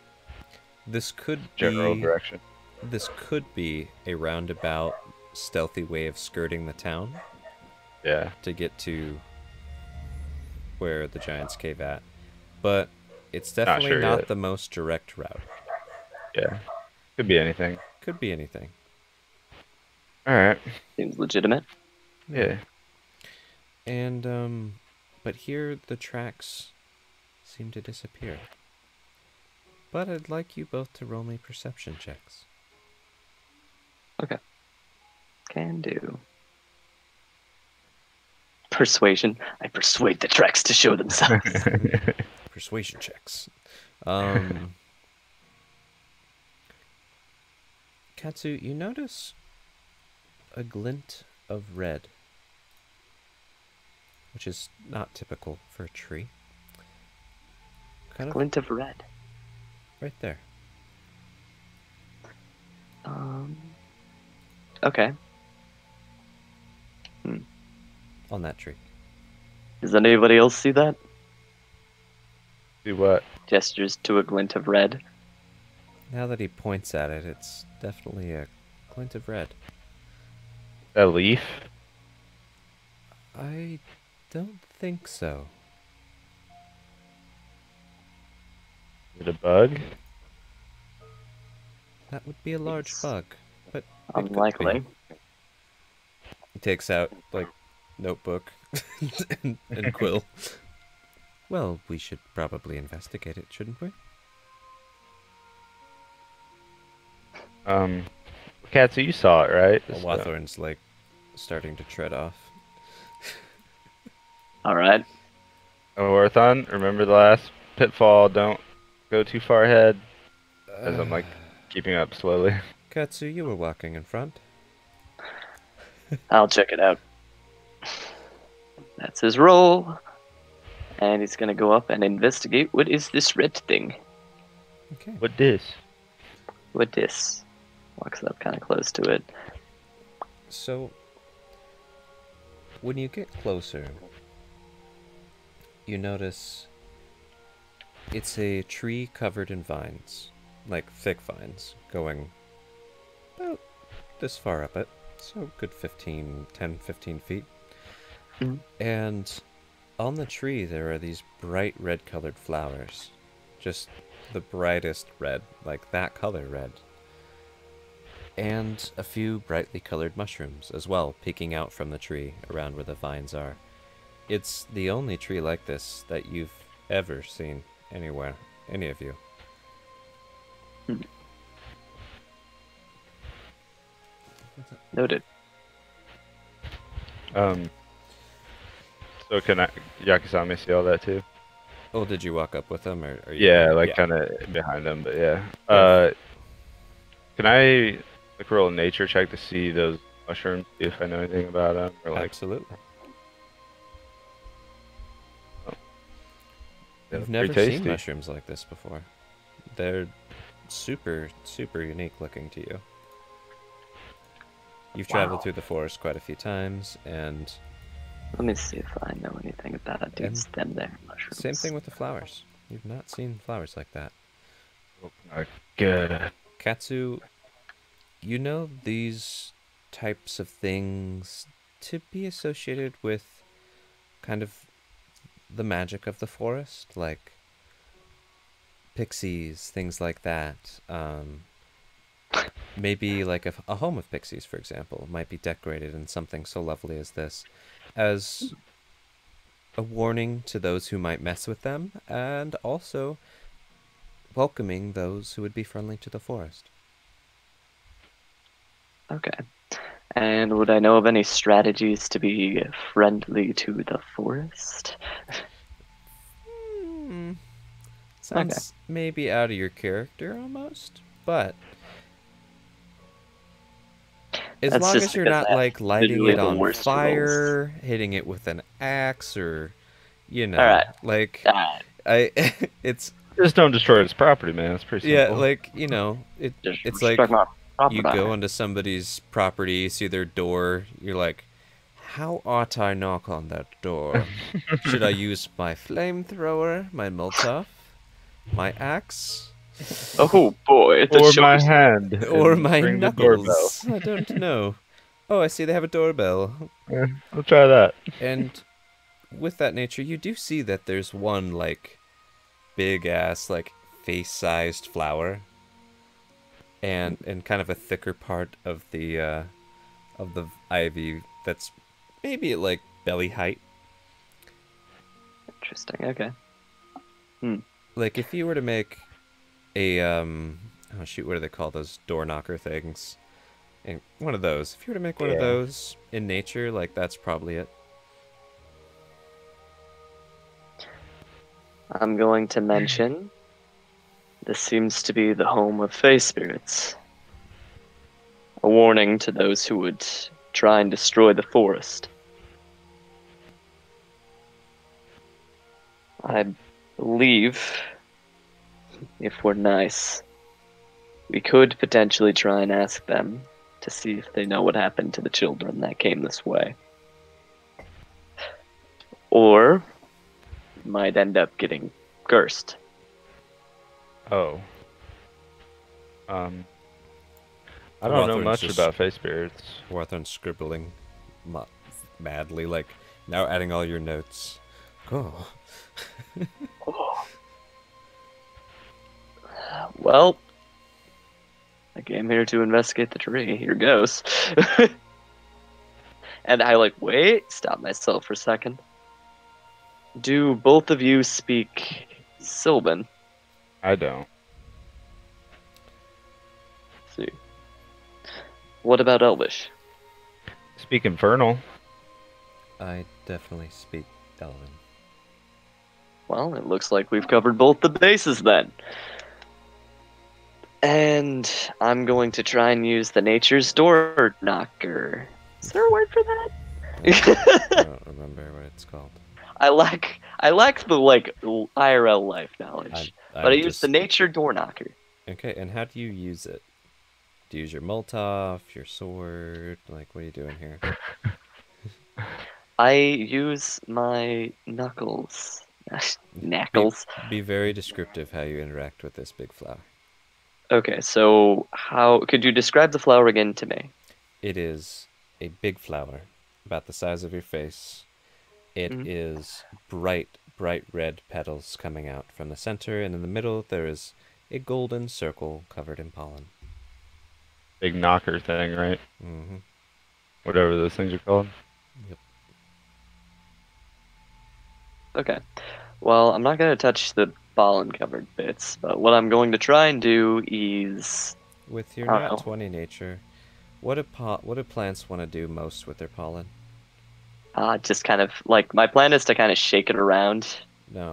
general direction? This could be a roundabout, stealthy way of skirting the town. Yeah. To get to where the Giants Cave at. But it's definitely not the most direct route. Yeah. Could be anything. Could be anything. Alright. Seems legitimate. Yeah. And, but here the tracks seem to disappear. But I'd like you both to roll me perception checks. Okay. Can do. Persuasion. I persuade the tracks to show themselves. Persuasion checks. Katsou, you notice a glint of red, which is not typical for a tree. Kind of glint of red. Right there. Okay. On that tree. Does anybody else see that? See what? Gestures to a glint of red. Now that he points at it, it's definitely a glint of red. A leaf? I don't think so. Is it a bug? That would be a large bug, but unlikely. He takes out, like, notebook and quill. Well, we should probably investigate it, shouldn't we? Katsou, you saw it, right? Well, Wathoran's, like, starting to tread off. Alright. Orthon, remember the last pitfall, don't go too far ahead. As I'm, like, keeping up slowly. Katsou, you were walking in front. I'll check it out. That's his roll. And he's gonna go up and investigate. What is this red thing? Okay. What this? What this? Walks up kind of close to it. So, when you get closer, you notice it's a tree covered in vines, like thick vines, going about this far up it, so good 10, 15 feet. Mm-hmm. And on the tree there are these bright red colored flowers, just the brightest red, like that color red. And a few brightly colored mushrooms as well, peeking out from the tree around where the vines are. It's the only tree like this that you've ever seen anywhere, any of you. Noted. So can Yakusame see all that too? Oh, did you walk up with them, or you... Yeah, like kind of behind them, but yeah. Can I like roll a nature check to see those mushrooms, see if I know anything about them, or like? Absolutely. Oh. You've never seen mushrooms like this before. They're super, super unique looking to you. You've traveled through the forest quite a few times, and... Let me see if I know anything about these them there mushrooms. Same thing with the flowers. You've not seen flowers like that. Oh, good. Katsou, you know these types of things to be associated with kind of the magic of the forest, like pixies, things like that. maybe like a home of pixies, for example, might be decorated in something so lovely as this, as a warning to those who might mess with them, and also welcoming those who would be friendly to the forest. Okay. And would I know of any strategies to be friendly to the forest? Sounds maybe out of your character almost, but as long as you're not like lighting it on fire, hitting it with an axe, or like it's just don't destroy its property, man. It's pretty simple. Yeah, like it's like you go onto somebody's property, see their door, you're like, how ought I knock on that door? Should I use my flamethrower, my Molotov, my axe? Oh boy! Or my hand, or my knuckles. I don't know. Oh, I see they have a doorbell. Yeah, I'll try that. And with that nature, you do see that there's one like big ass like face-sized flower, and kind of a thicker part of the ivy that's maybe at like belly height. Interesting. Okay. Like if you were to make a oh shoot, what do they call those door knocker things? And one of those. If you were to make one of those in nature, like that's probably it. I'm going to mention this seems to be the home of face spirits. A warning to those who would try and destroy the forest. I believe, if we're nice, we could potentially try and ask them to see if they know what happened to the children that came this way. Or might end up getting cursed. Oh. I don't know much about face spirits. Warthorn scribbling madly, like now adding all your notes. Oh. Well, I came here to investigate the tree. Here goes. And I stop myself for a second. Do both of you speak Sylvan? I don't. Let's see. What about Elvish? Speak Infernal. I definitely speak Elven. Well, it looks like we've covered both the bases then. And I'm going to try and use the nature's door knocker. Is there a word for that? I don't remember what it's called. I lack the IRL life knowledge, but I use the nature door knocker. Okay, and how do you use it? Do you use your Molotov, your sword? Like, what are you doing here? I use my knuckles. Knuckles. Be very descriptive how you interact with this big flower. Okay, so how could you describe the flower again to me? It is a big flower, about the size of your face. It is bright red petals coming out from the center, and in the middle there is a golden circle covered in pollen. Big knocker thing, right? Mm-hmm. Whatever those things are called. Yep. Okay. Well, I'm not going to touch the pollen-covered bits, but what I'm going to try and do is... With your nat 20 nature, what do plants want to do most with their pollen? Just kind of, my plan is to kind of shake it around. No.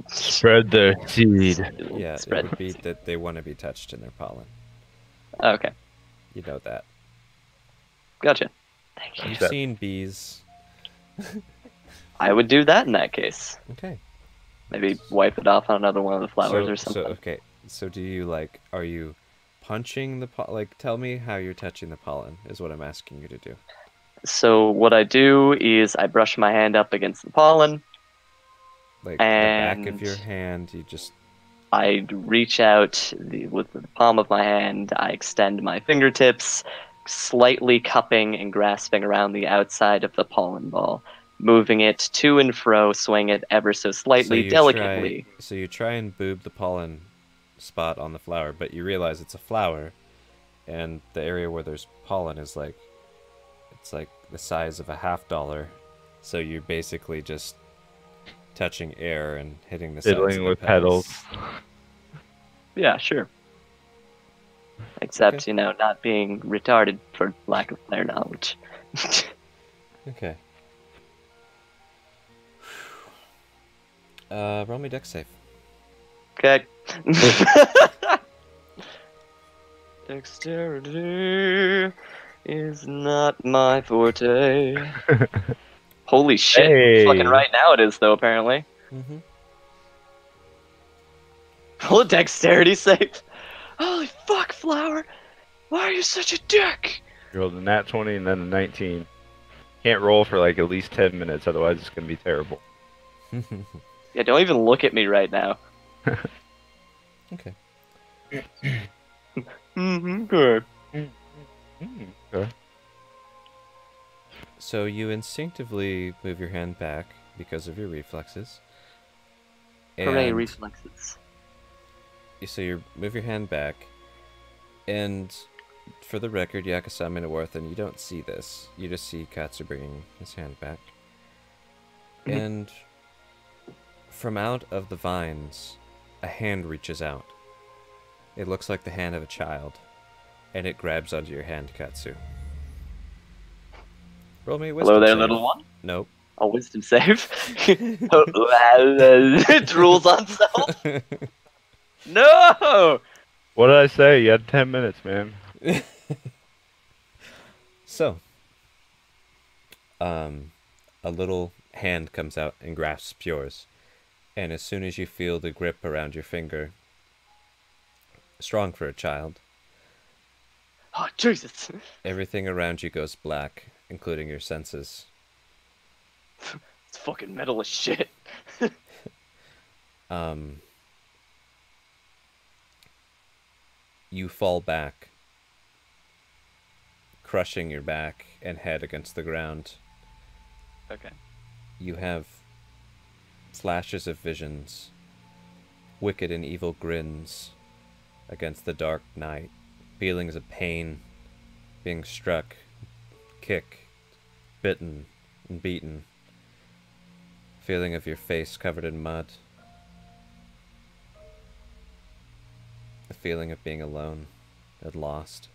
Spread their seed. Yeah, it would be that they want to be touched in their pollen. Okay. You know that. Gotcha. Thank you. You've seen bees. I would do that in that case. Okay. Maybe wipe it off on another one of the flowers or something. So do you, are you punching the pollen? Tell me how you're touching the pollen is what I'm asking you to do. So what I do is I brush my hand up against the pollen. Like the back of your hand, you just... I reach out with the palm of my hand, I extend my fingertips, slightly cupping and grasping around the outside of the pollen ball, moving it to and fro, swaying it ever so slightly, delicately. So you try and boob the pollen spot on the flower, but you realize it's a flower, and the area where there's pollen is like, it's like the size of a $50, so you're basically just touching air and hitting the sides Fiddling of the with petals. Yeah, sure. Except, not being retarded for lack of player knowledge. Okay. Roll me dex save. Okay. Dexterity is not my forte. Holy shit. Hey. Fucking right now it is, though, apparently. Mm-hmm. Roll a dexterity save. Holy fuck, Flower. Why are you such a dick? You rolled a nat 20 and then a 19. Can't roll for like at least 10 minutes, otherwise it's gonna be terrible. Yeah, don't even look at me right now. Okay. Good. Okay. So you instinctively move your hand back because of your reflexes. Hooray, And reflexes. so you move your hand back, and for the record, Yakusame and Warthen, you don't see this. You just see Katsou bringing his hand back. And from out of the vines, a hand reaches out. It looks like the hand of a child, and it grabs onto your hand, Katsou. Roll me a wisdom Hello there, save. little one. Nope. A wisdom save. It drools on self. No! What did I say? You had 10 minutes, man. So, a little hand comes out and grasps yours, and as soon as you feel the grip around your finger, strong for a child, Oh, Jesus. everything around you goes black, including your senses. It's fucking metal as shit. You fall back, crushing your back and head against the ground. Okay. You have flashes of visions, wicked and evil grins against the dark night, feelings of pain, being struck, kicked, bitten, and beaten, feeling of your face covered in mud, the feeling of being alone and lost.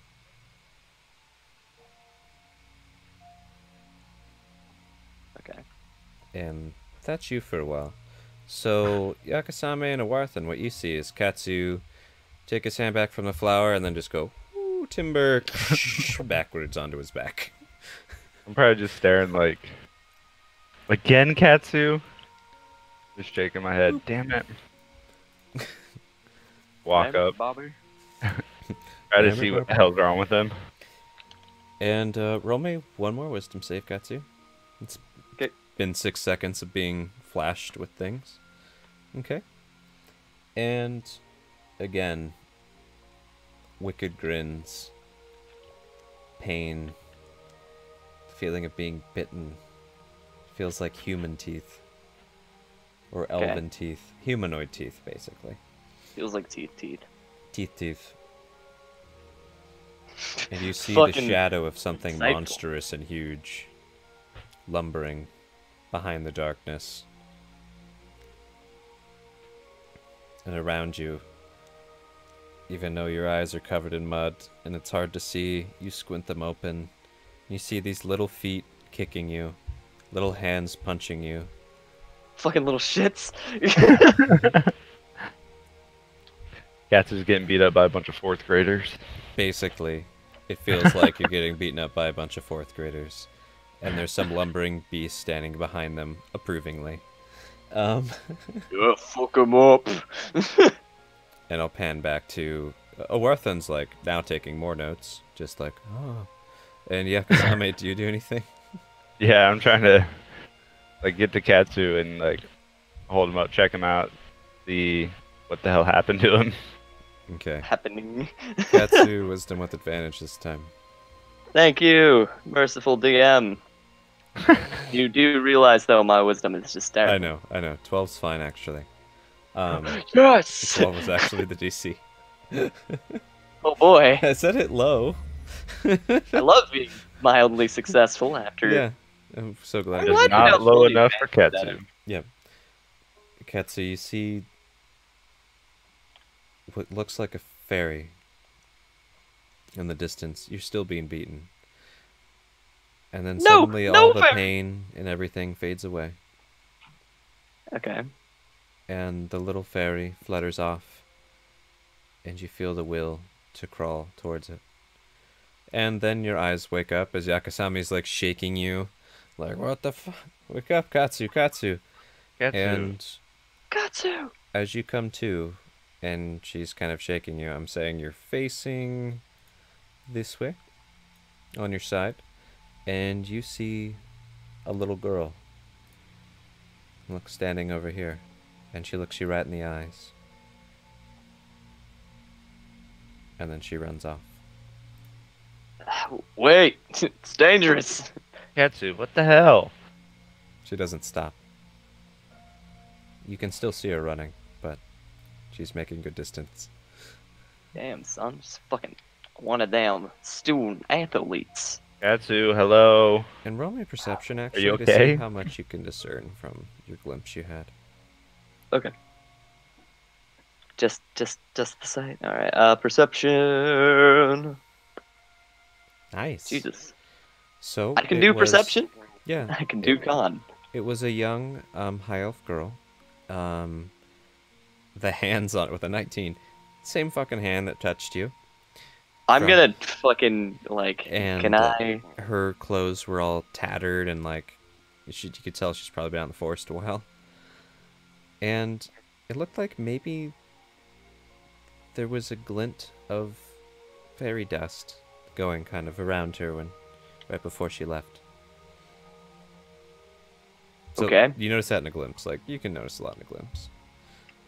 Okay. And that's you for a while. So, Yakusame and Awarthan, what you see is Katsou take his hand back from the flower and then just go, ooh, timber, backwards onto his back. I'm probably just staring like, again, Katsou? Just shaking my head. Damn it. Walk up. Bobby. Try to see what the hell's wrong with him. And roll me one more wisdom save, Katsou. It's been 6 seconds of being flashed with things. Okay. And again, wicked grins, pain, feeling of being bitten. Feels like human teeth. Or elven teeth. Humanoid teeth, basically. Feels like teeth. Teeth. And you see the shadow of something insightful. monstrous and huge, lumbering behind the darkness. And around you, even though your eyes are covered in mud and it's hard to see, you squint them open. You see these little feet kicking you, little hands punching you. Fucking little shits. Katsou's getting beat up by a bunch of 4th graders. Basically, it feels like you're getting beaten up by a bunch of 4th graders. And there's some lumbering beast standing behind them, approvingly. Yeah, fuck him up. And I'll pan back to... Awarthan's, like, now taking more notes. Just like, oh. And Yakusame, do you do anything? Yeah, I'm trying to, like, get to Katsou and, like, hold him up, check him out, see what the hell happened to him. Okay. Happening. Katsou, wisdom with advantage this time. Thank you, merciful DM. You do realize, though, my wisdom is just terrible. I know. 12's fine, actually. Yes! 12 was actually the DC. Oh boy. I said it low. I love being mildly successful after. Yeah, I'm so glad. I'm It's glad you not know low fully enough for advanced Katsu. Yeah. Katsou, you see what looks like a fairy in the distance. You're still being beaten. And then suddenly all the pain and everything fades away. Okay. And the little fairy flutters off. And you feel the will to crawl towards it. And then your eyes wake up as Yakusame's like shaking you. Like, what the fuck? Wake up, Katsou, Katsou. And Katsu! as you come to, and she's kind of shaking you, I'm saying you're facing this way on your side. And you see a little girl. Look, standing over here. And she looks you right in the eyes. And then she runs off. Wait! It's dangerous! Katsu, what the hell? She doesn't stop. You can still see her running, but she's making good distance. Damn, son. Just fucking one of them student athletes. Katsu, hello. And roll me perception, actually, you to see okay? how much you can discern from your glimpse you had. Okay. Just the sight. Alright, perception. Nice. Jesus. So I can do perception? Yeah. I can do con. It was a young high elf girl. The hands on it with a 19. Same fucking hand that touched you. I'm gonna fucking, like, And can I... her clothes were all tattered and, like, you could tell she's probably been out in the forest a while. And it looked like maybe there was a glint of fairy dust going kind of around her right before she left. So Okay. You notice that in a glimpse. Like, you can notice a lot in a glimpse.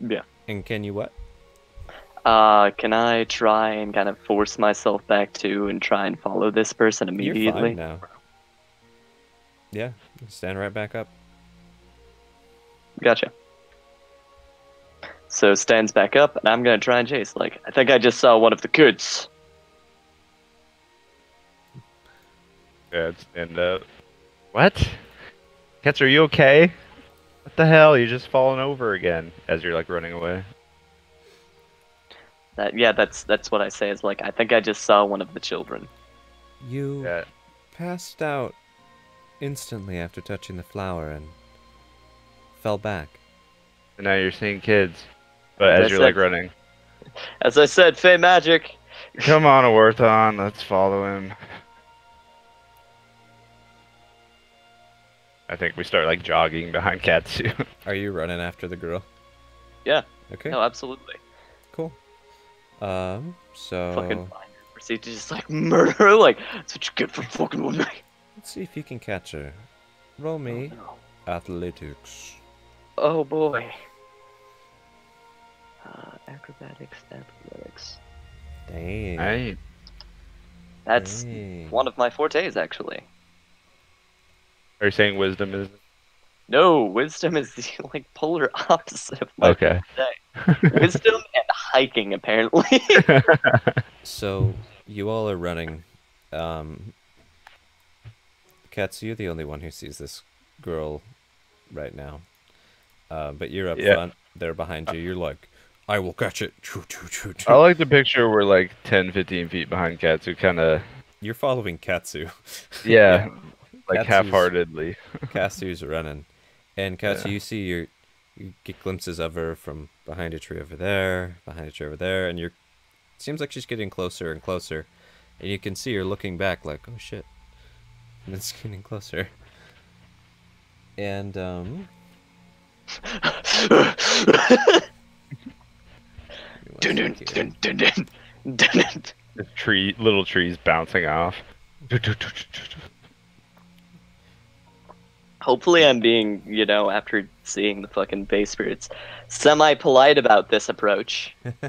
Yeah. And can you what? Can I try and kind of force myself back to and try and follow this person immediately? You're fine now. Yeah, stand right back up. Gotcha. So stands back up, and I'm gonna try and chase. Like, I think I just saw one of the kids. Yeah, stand up. What? Katsu, are you okay? What the hell? You're just falling over again as you're like running away. That's what I say. Is like, I think I just saw one of the children. You passed out instantly after touching the flower and fell back. And now you're seeing kids, but as you're like running. As I said, Fey magic. Come on, Aworthon, let's follow him. I think we start like jogging behind Katsu. Are you running after the girl? Yeah. Okay. No, absolutely. Cool. So Fucking proceed to just like murder her. Like, that's what you get for fucking with me. let's see if you can catch her. Roll me athletics. Oh boy. Acrobatics. Dang. Hey. That's Dang. one of my fortes, actually. Are you saying wisdom is? No, wisdom is the like polar opposite of my Okay. forte. Wisdom and hiking, apparently. So you all are running. Katsou, you're the only one who sees this girl right now. But you're up front. They're behind you. You're like, I will catch it. I like the picture we're like 10, 15 feet behind Katsu, kind of. You're following Katsou. Yeah, like Katsu's- half-heartedly. Katsou's running. And Katsou, you get glimpses of her from behind a tree over there, and it seems like she's getting closer and closer. And you can see her looking back like, oh shit. And it's getting closer. And, Little trees bouncing off. Hopefully I'm being, after seeing the fucking base spirits, semi-polite about this approach. give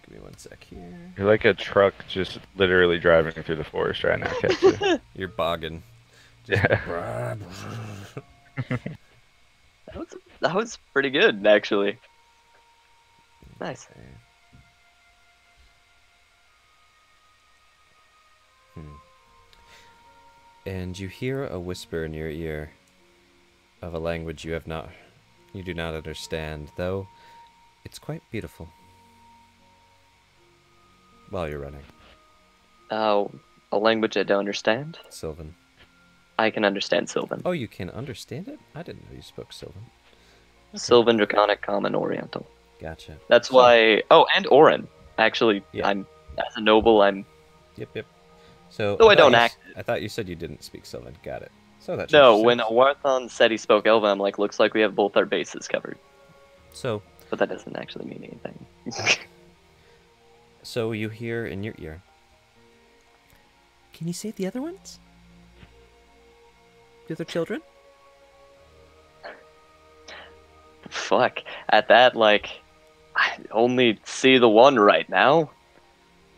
me one sec here. You're like a truck just literally driving through the forest right now, Katsu. You're bogging. Yeah. That was pretty good, actually. Nice. Okay. And you hear a whisper in your ear of a language you do not understand, though it's quite beautiful. While you're running. Oh, a language I don't understand? Sylvan. I can understand Sylvan. Oh, you can understand it? I didn't know you spoke Sylvan. Okay. Sylvan, Draconic, Common, Oriental. Gotcha. That's why... Oh, and Orin. Actually, yeah. as a noble, I'm... Yep. So, though I don't act... I thought you said you didn't speak Sylvan. Got it. So that no, when Warthon said he spoke Elven, I'm like, looks like we have both our bases covered. So... But that doesn't actually mean anything. So you hear in your ear... Can you save the other ones? The other children? Fuck. At that, like, I only see the one right now.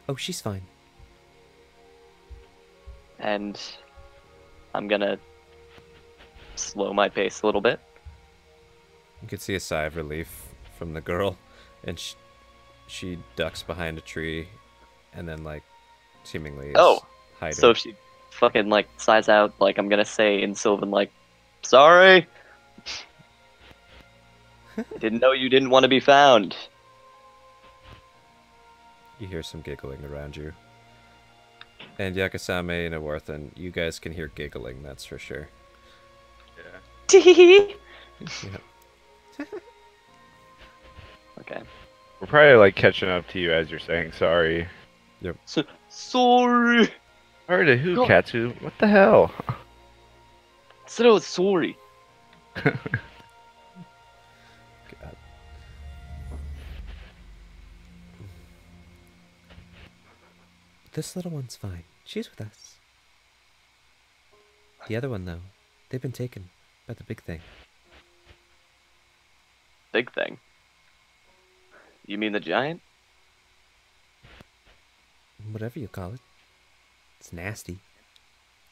Oh, she's fine. And I'm gonna slow my pace a little bit. You could see a sigh of relief from the girl, and she ducks behind a tree, and then, like, seemingly is hiding. So she fucking, like, sighs out, like, I'm gonna say in Sylvan, like, sorry! Didn't know you didn't want to be found. You hear some giggling around you. And Yakusame and Awarthan, you guys can hear giggling, that's for sure. Yeah. Okay. We're probably like catching up to you as you're saying sorry. Yep. Sorry. Sorry to who, Katsou? What the hell? I said I was sorry. God. This little one's fine. She's with us. The other one, though, they've been taken by the big thing. Big thing? You mean the giant? Whatever you call it. It's nasty.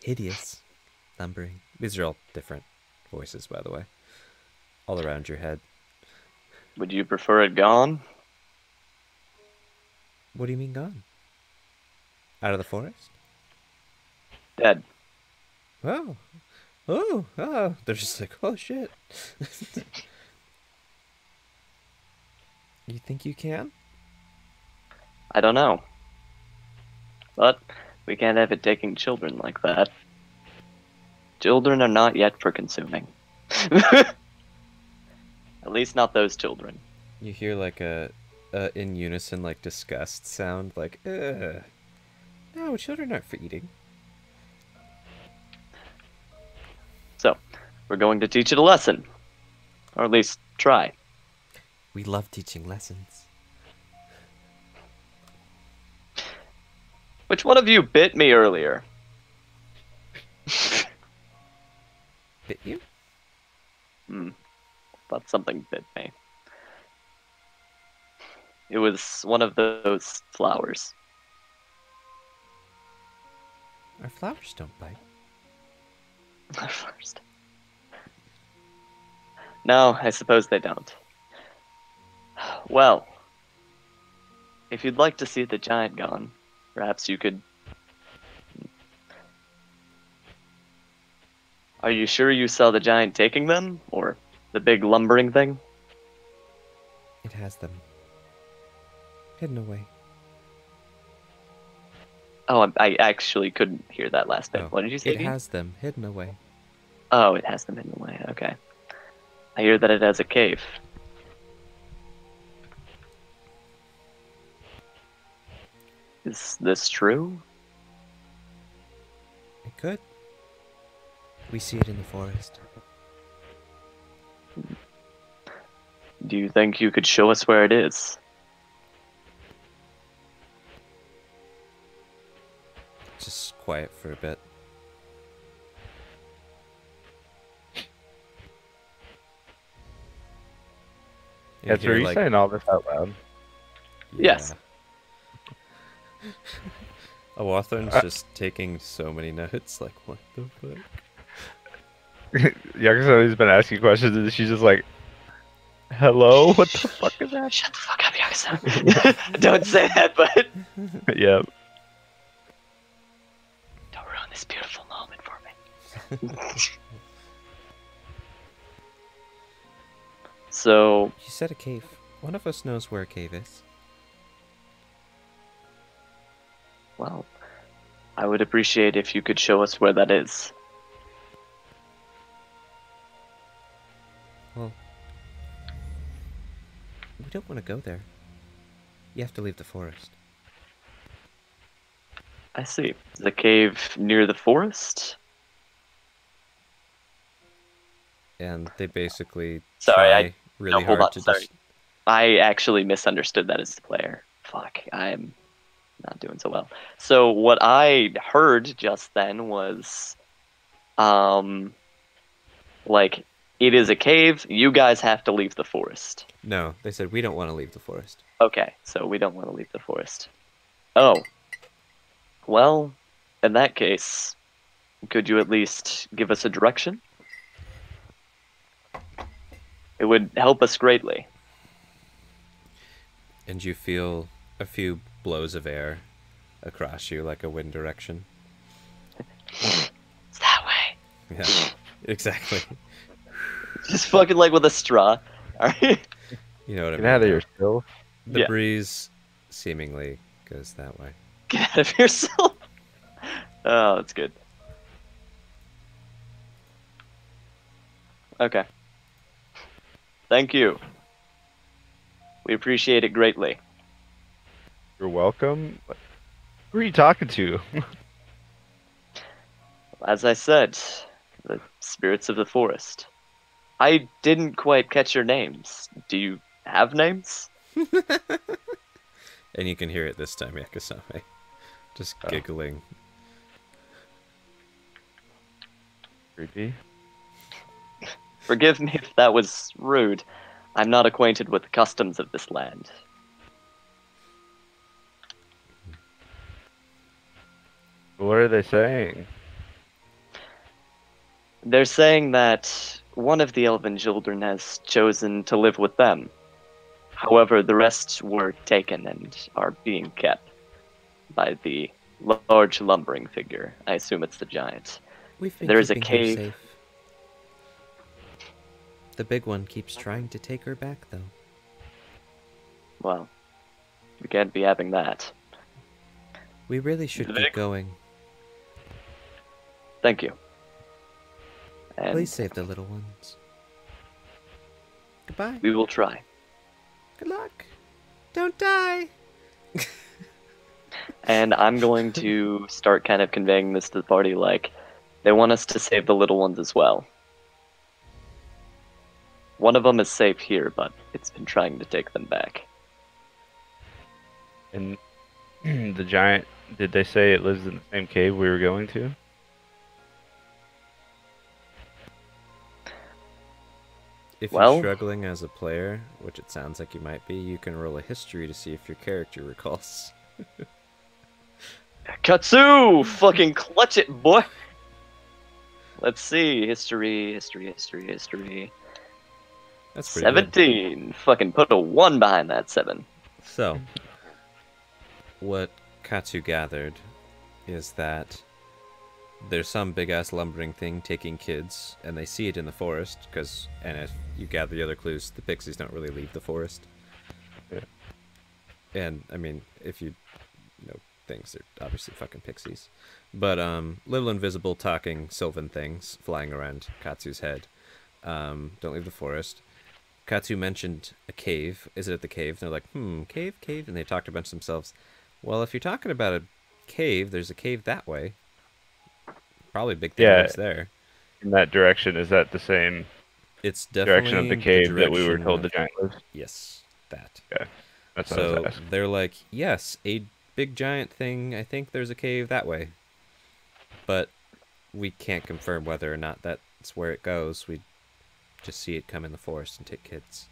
Hideous. Lumbering. These are all different voices, by the way. All around your head. Would you prefer it gone? What do you mean gone? Out of the forest? Dead. Oh. They're just like, oh shit. You think you can? I don't know. But we can't have it taking children like that. Children are not yet for consuming. At least not those children. You hear like a in unison like disgust sound, like, ugh. No, children aren't for eating. So, we're going to teach it a lesson. Or at least try. We love teaching lessons. Which one of you bit me earlier? Bit you? Thought something bit me. It was one of those flowers. Our flowers don't bite. First. No, I suppose they don't. Well, if you'd like to see the giant gone, perhaps you could... Are you sure you saw the giant taking them? Or the big lumbering thing? It has them. Hidden away. Oh, I actually couldn't hear that last bit. Oh, What did you say? It has them hidden away. Oh, it has them hidden away. Okay. I hear that it has a cave. Is this true? It could. We see it in the forest. Do you think you could show us where it is? Just quiet for a bit. That's where you're saying all this out loud. Yeah. Yes. Awarthan's just taking so many notes, like, what the fuck? Yakusame's been asking questions and she's just like, Hello? What the fuck is that? Shut the fuck up, Yakusame. Don't say that, but... Yep. Don't ruin this beautiful moment for me. So... You said a cave. One of us knows where a cave is. Well, I would appreciate if you could show us where that is. Well, we don't want to go there. You have to leave the forest. I see. The cave near the forest? And they basically Sorry, really hold hard on, to sorry. just... I actually misunderstood that as the player. Fuck, I'm not doing so well. So what I heard just then was, like, it is a cave, you guys have to leave the forest. No, they said we don't want to leave the forest. Okay, so we don't want to leave the forest. Oh. Well, in that case, could you at least give us a direction? It would help us greatly. And you feel a few blows of air across you like a wind direction. It's that way. Yeah, exactly. Just fucking like with a straw. Alright? You know what I mean? Get out of yourself. The Yeah. breeze seemingly goes that way. Get out of yourself. Oh, that's good. Okay. Thank you. We appreciate it greatly. You're welcome. Who are you talking to? As I said, the spirits of the forest. I didn't quite catch your names. Do you have names? And you can hear it this time, Yakusame. Just giggling. Creepy. Forgive me if that was rude. I'm not acquainted with the customs of this land. What are they saying? They're saying that one of the elven children has chosen to live with them. However, the rest were taken and are being kept by the large lumbering figure. I assume it's the giant. We've been There is a keeping her cave. safe. The big one keeps trying to take her back, though. Well, we can't be having that. We really should The keep big- going. Thank you. And Please save the little ones. Goodbye. we will try. Good luck. Don't die. And I'm going to start kind of conveying this to the party like, they want us to save the little ones as well. One of them is safe here, but it's been trying to take them back. And the giant, did they say it lives in the same cave we were going to? If Well- you're struggling as a player, which it sounds like you might be, you can roll a history to see if your character recalls. Katsou! Fucking clutch it, boy! Let's see. History. That's pretty good. 17. Fucking put a 1 behind that 7. So, what Katsou gathered is that there's some big-ass lumbering thing taking kids, and they see it in the forest, and if you gather the other clues, the pixies don't really leave the forest. Yeah. And, I mean, if you know things, they're obviously fucking pixies. But, little invisible talking sylvan things flying around Katsu's head. Don't leave the forest. Katsou mentioned a cave. Is it at the cave? And they're like, cave? And they talked amongst themselves. Well, if you're talking about a cave, there's a cave that way. Probably a big thing lives there. In that direction, is that the same It's definitely direction of the cave that we were told the giant lives? Yes, that. Okay. That's what I So was asking. they're like, yes, a big giant thing. I think there's a cave that way. But we can't confirm whether or not that's where it goes. We just see it come in the forest and take kids.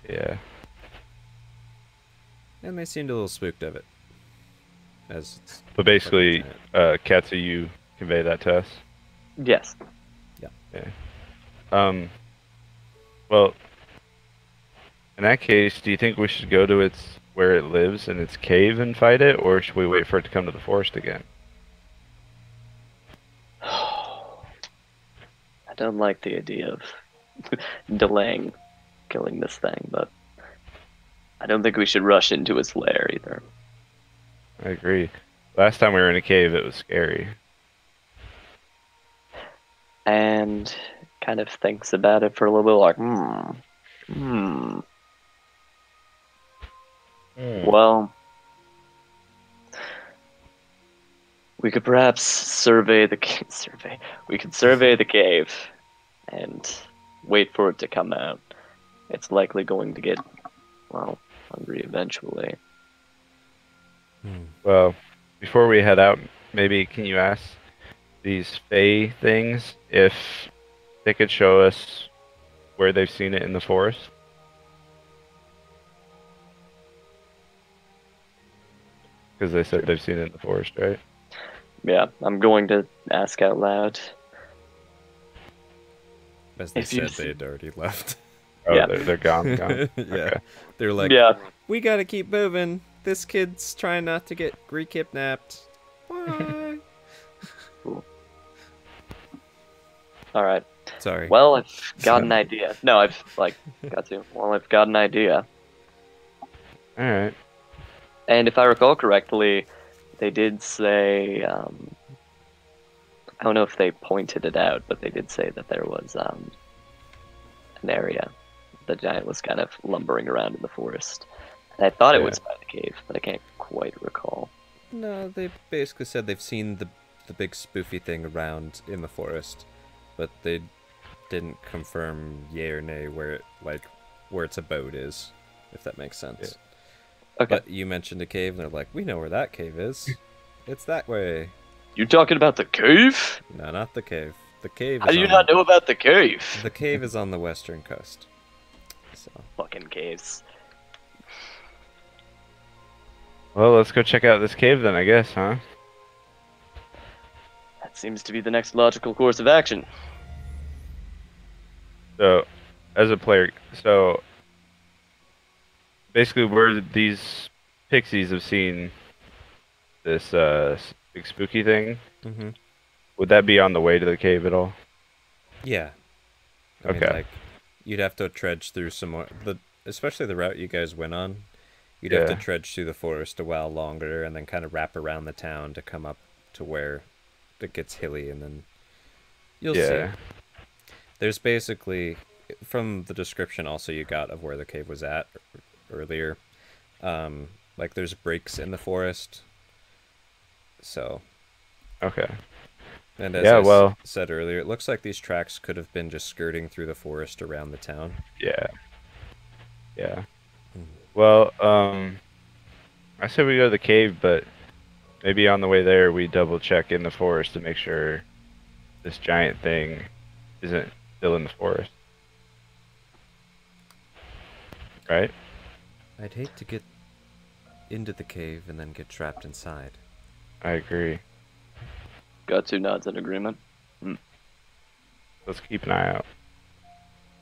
Yeah. And they seemed a little spooked of it. As it's But basically, fucking giant. Katsu, you convey that to us? Yes. Yeah. Well, In that case, do you think we should go to where it lives in its cave and fight it, or should we wait for it to come to the forest again? I don't like the idea of delaying killing this thing, but I don't think we should rush into its lair either. I agree. Last time we were in a cave, it was scary. And kind of thinks about it for a little bit, like, Well, we could perhaps survey the survey. We could survey the cave and wait for it to come out. It's likely going to get, well, hungry eventually. Well, before we head out, maybe can you ask these Fae things if they could show us where they've seen it in the forest? Because they said they've seen it in the forest, right? Yeah, I'm going to ask out loud. As they said, they'd already left. Oh, yeah. they're gone. Yeah. Okay. They're like, yeah. We gotta keep moving. This kid's trying not to get re-kidnapped. Bye. Cool. Alright. Sorry. Well, I've got an idea. No, I've, got to. Well, I've got an idea. Alright. And if I recall correctly, they did say, I don't know if they pointed it out, but they did say that there was an area the giant was kind of lumbering around in the forest. And I thought it was by the cave, but I can't quite recall. No, they basically said they've seen the big spoofy thing around in the forest, but they didn't confirm yay or nay where its abode is, if that makes sense. Yeah. Okay. But you mentioned a cave, and they're like, we know where that cave is. It's that way. You talking about the cave? No, not the cave. The cave. How do you not know about the cave? The cave is on the western coast. So. Fucking caves. Well, let's go check out this cave then, I guess, huh? That seems to be the next logical course of action. So, as a player, basically where these pixies have seen this big spooky thing, would that be on the way to the cave at all? Yeah. I mean, you'd have to trudge through some more, especially the route you guys went on. You'd have to trudge through the forest a while longer and then kind of wrap around the town to come up to where it gets hilly, and then you'll see. There's basically, from the description also you got of where the cave was at earlier, there's breaks in the forest. So. Okay. And as I said earlier, it looks like these tracks could have been just skirting through the forest around the town. Yeah. Yeah. Well, I said we go to the cave, but maybe on the way there we double check in the forest to make sure this giant thing isn't still in the forest. Right? I'd hate to get into the cave and then get trapped inside. I agree. Got 2 nods in agreement. Let's keep an eye out.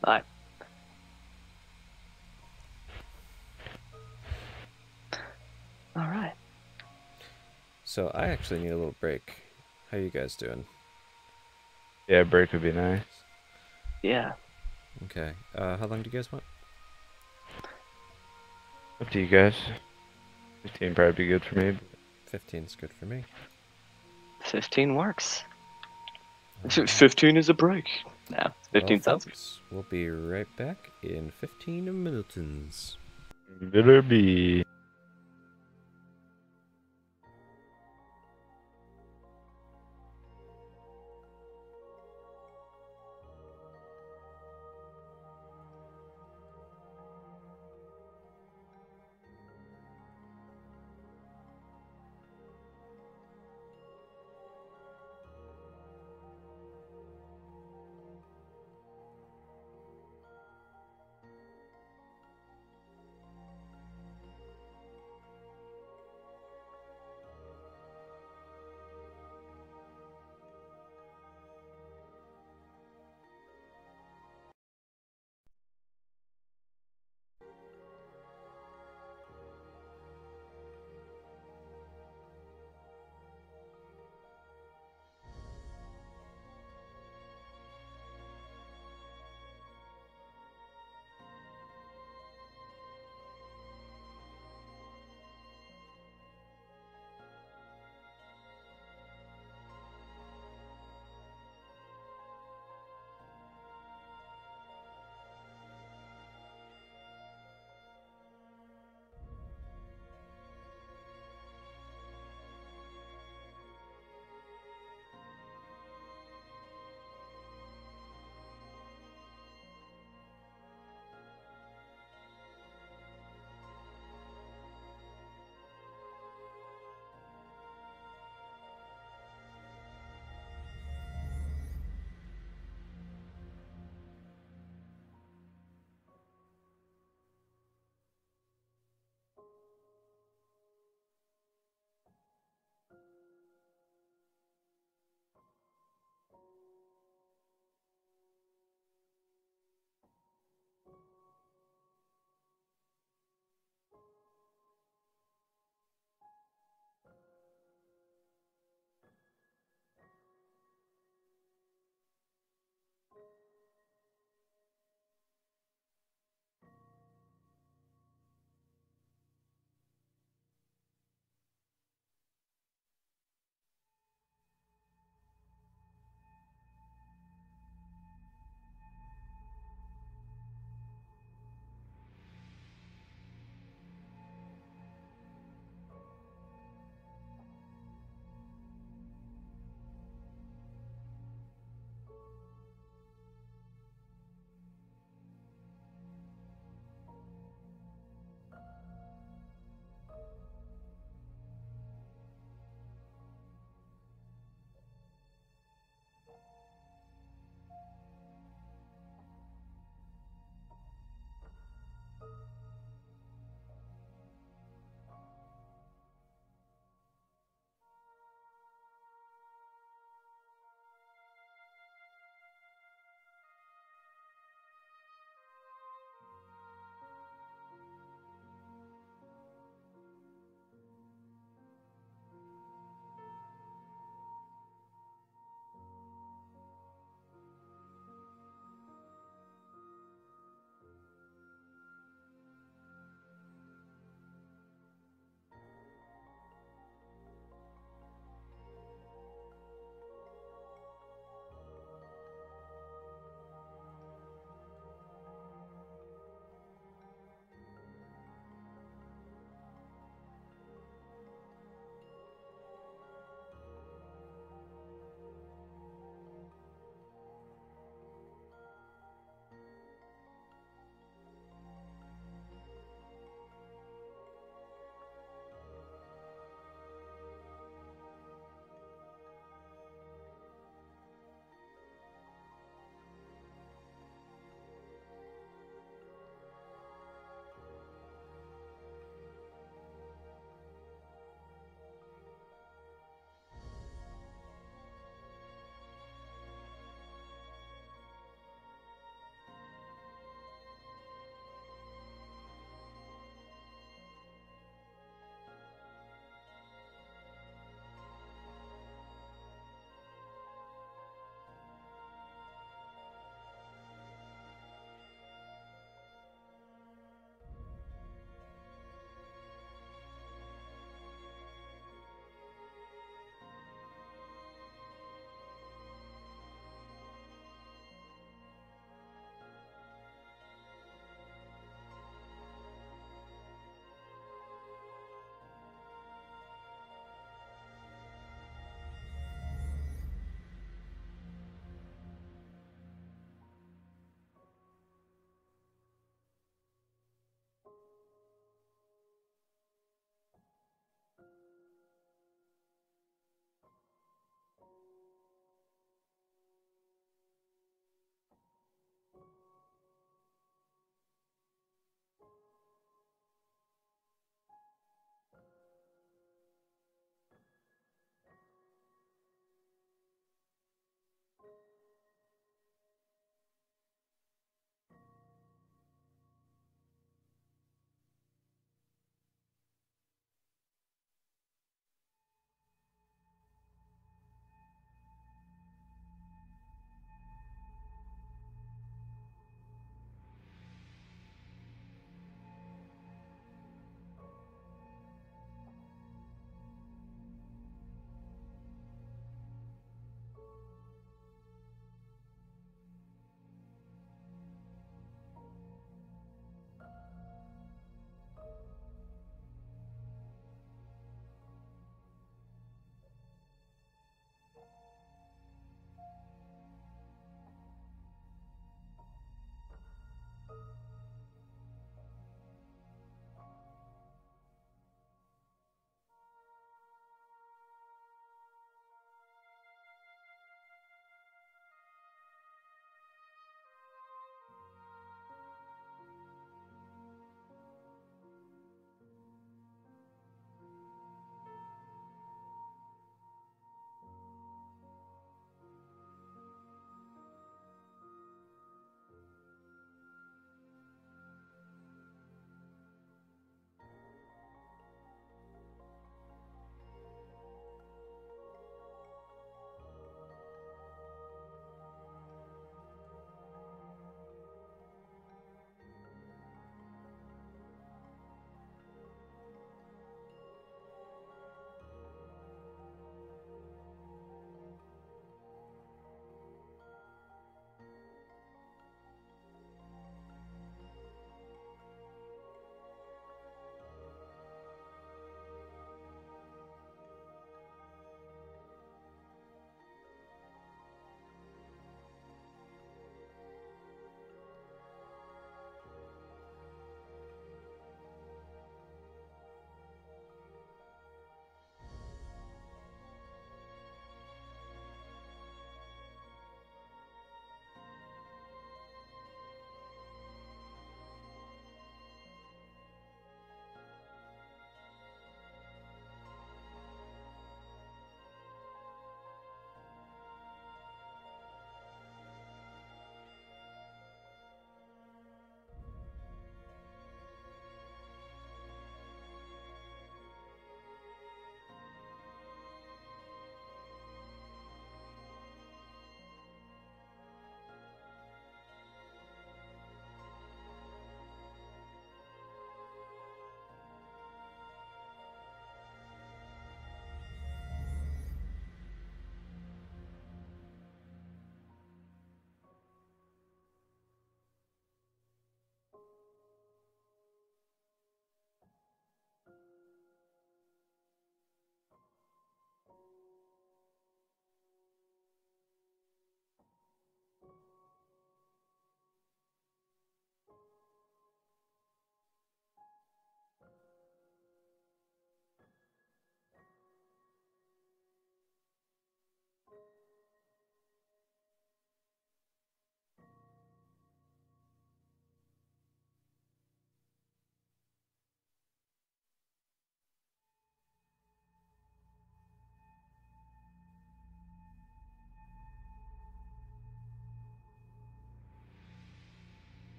Bye. All right. So I actually need a little break. How you guys doing? Yeah, a break would be nice. Yeah. Okay. How long do you guys want? Up to you guys. 15 probably be good for me. 15 is good for me. 15 works. 15 is a break. No, 15 sounds good. We'll be right back in 15 minutes. Better be.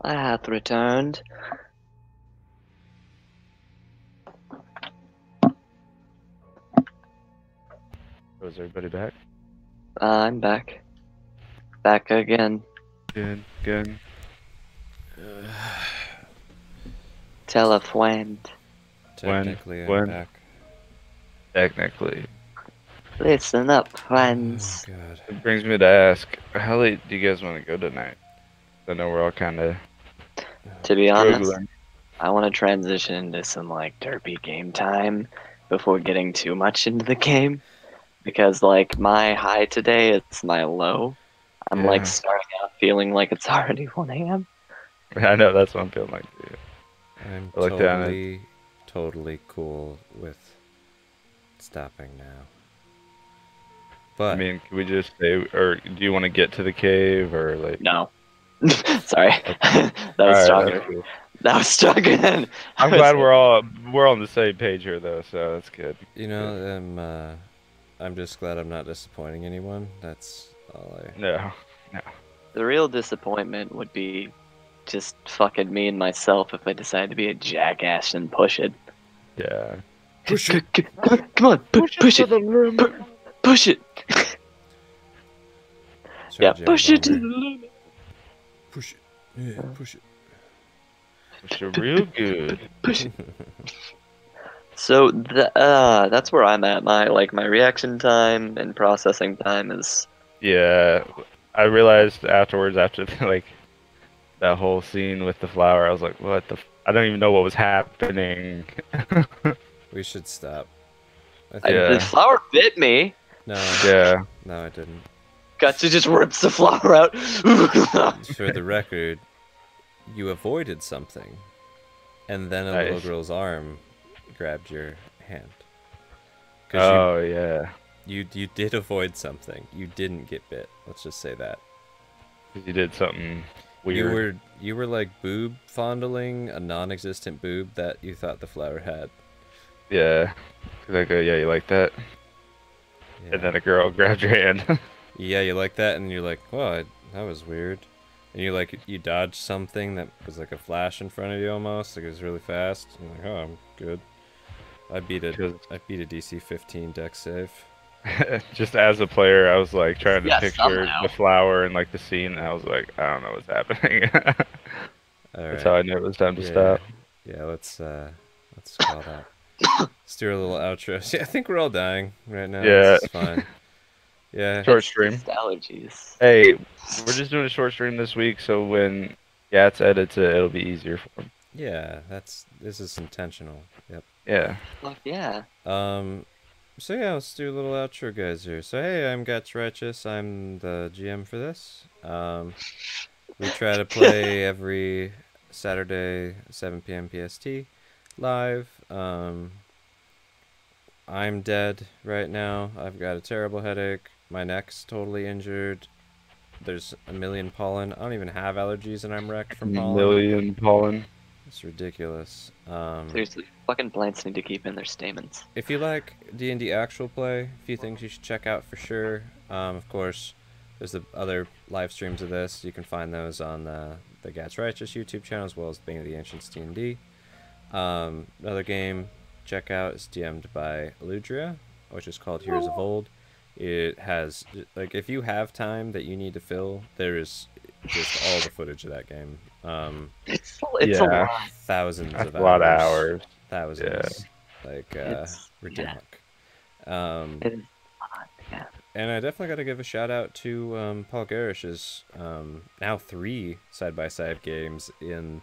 I hath returned. Was everybody back? I'm back. Back again. Good. Tell a friend. Technically, I'm when? back. Technically. Listen up, Oh, friends. God. It brings me to ask, how late do you guys want to go tonight? I know we're all kind of To be honest, struggling. I want to transition into some like derpy game time before getting too much into the game. Because like my high today is my low. I'm like Yeah. starting out feeling like it's already 1 a.m. I know, that's what I'm feeling like too. I'm I like that. totally cool with stopping now. But I mean, can we just say, or do you want to get to the cave, or like? No. Sorry. That was Alright, stronger. that's cool. That was stronger than I'm glad we're on the same page here, though. So that's good. you know, I'm just glad I'm not disappointing anyone. That's all I. No. The real disappointment would be just fucking me and myself if I decided to be a jackass and push it. Yeah. Push it. Come on, push it. Push it. Sorry, Yeah, Jam push it to the Bomber. limit. Push it. Yeah, push it. Push it real good. Push it. So that's where I'm at. My reaction time and processing time is. Yeah, I realized afterwards, after like that whole scene with the flower, I was like, "What the? I don't even know what was happening." We should stop. Yeah. The flower bit me. No. Yeah. No, I didn't. Gatsu just rips the flower out. For the record, you avoided something, and then a little Nice. girl's arm grabbed your hand. Oh yeah. You did avoid something. You didn't get bit. Let's just say that. You did something weird. You were like boob fondling a non-existent boob that you thought the flower had. Yeah. Like, yeah, you like that? Yeah. And then a girl grabbed your hand. Yeah, you like that, and you're like, "Well, that was weird." And you dodged something that was like a flash in front of you almost, like it was really fast. And you're like, "Oh, I'm good." I beat a DC 15 deck save. Just as a player, I was like trying to Yeah, picture somehow. the flower and like the scene, and I was like, I don't know what's happening. That's how I knew it was time to stop. Yeah, let's call that. Let's do a little outro. See, I think we're all dying right now. Yeah. It's fine. Yeah. Short stream. Just allergies. Hey, we're just doing a short stream this week, so when Gatts edits it, it'll be easier for him. Yeah, this is intentional. Yep. Yeah. Fuck yeah. So yeah, let's do a little outro, guys, here. So hey, I'm Gatts Righteous. I'm the GM for this. We try to play every Saturday, 7 p.m. PST, live. I'm dead right now. I've got a terrible headache. My neck's totally injured. There's a million pollen. I don't even have allergies, and I'm wrecked from pollen. Million pollen. It's ridiculous. Seriously, fucking plants need to keep in their stamens. If you like D&D actual play, a few things you should check out for sure. Of course, there's the other live streams of this. You can find those on the Gatts Righteous YouTube channel, as well as Bane of the Ancients D&D. Another game check out is DM'd by Aludriea, which is called Heroes of Old. It has, like, if you have time that you need to fill, there is just all the footage of that game. It's a lot. Thousands That's of a lot of hours. Thousands. Yeah. Like, ridiculous. It is a lot, yeah. And I definitely got to give a shout out to Paul Garish's now 3 side-by-side games in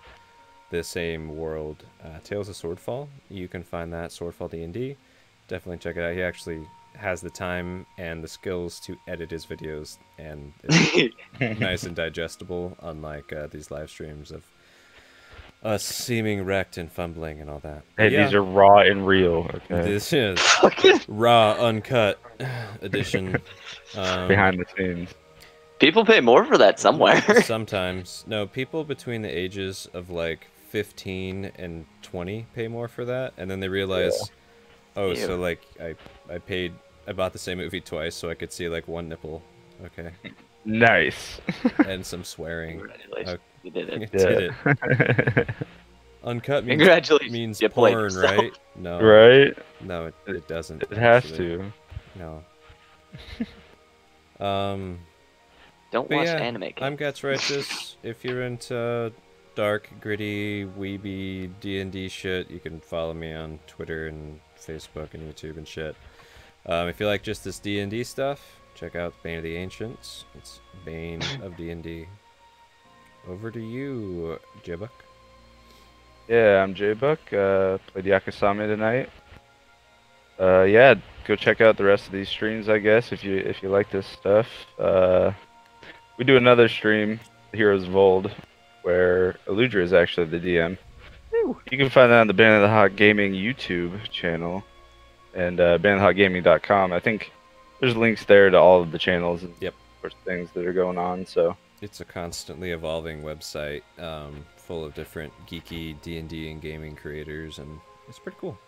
the same world. Tales of Swordfall. You can find that Swordfall D&D. Definitely check it out. He actually has the time and the skills to edit his videos, and it's nice and digestible, unlike these live streams of us seeming wrecked and fumbling and all that. Hey, these are raw and real. Okay. This is raw, uncut edition. Behind the scenes. People pay more for that somewhere. Sometimes. No, people between the ages of like 15 and 20 pay more for that, and then they realize, oh, so like I bought the same movie twice so I could see like one nipple. Okay. Nice. And some swearing. You did it. You did it. Uncut means Congratulations. means You played porn, yourself. right? No. Right? No, it doesn't. It has actually. to. No. Don't But watch yeah, anime games. I'm Gatts Righteous. If you're into dark, gritty, weeby D&D shit, you can follow me on Twitter and Facebook and YouTube and shit. If you like just this D&D stuff, check out Bane of the Ancients. It's Bane of D&D. Over to you, Jbuck. Yeah, I'm Jbuck. Played Yakusame tonight. Yeah, go check out the rest of these streams, I guess, if you like this stuff. We do another stream, Heroes of Old, where Aludriea is actually the DM. You can find that on the Bane of the Hot Gaming YouTube channel and baneofthehotgaming.com. I think there's links there to all of the channels and things that are going on. So it's a constantly evolving website, full of different geeky D&D and gaming creators, and it's pretty cool.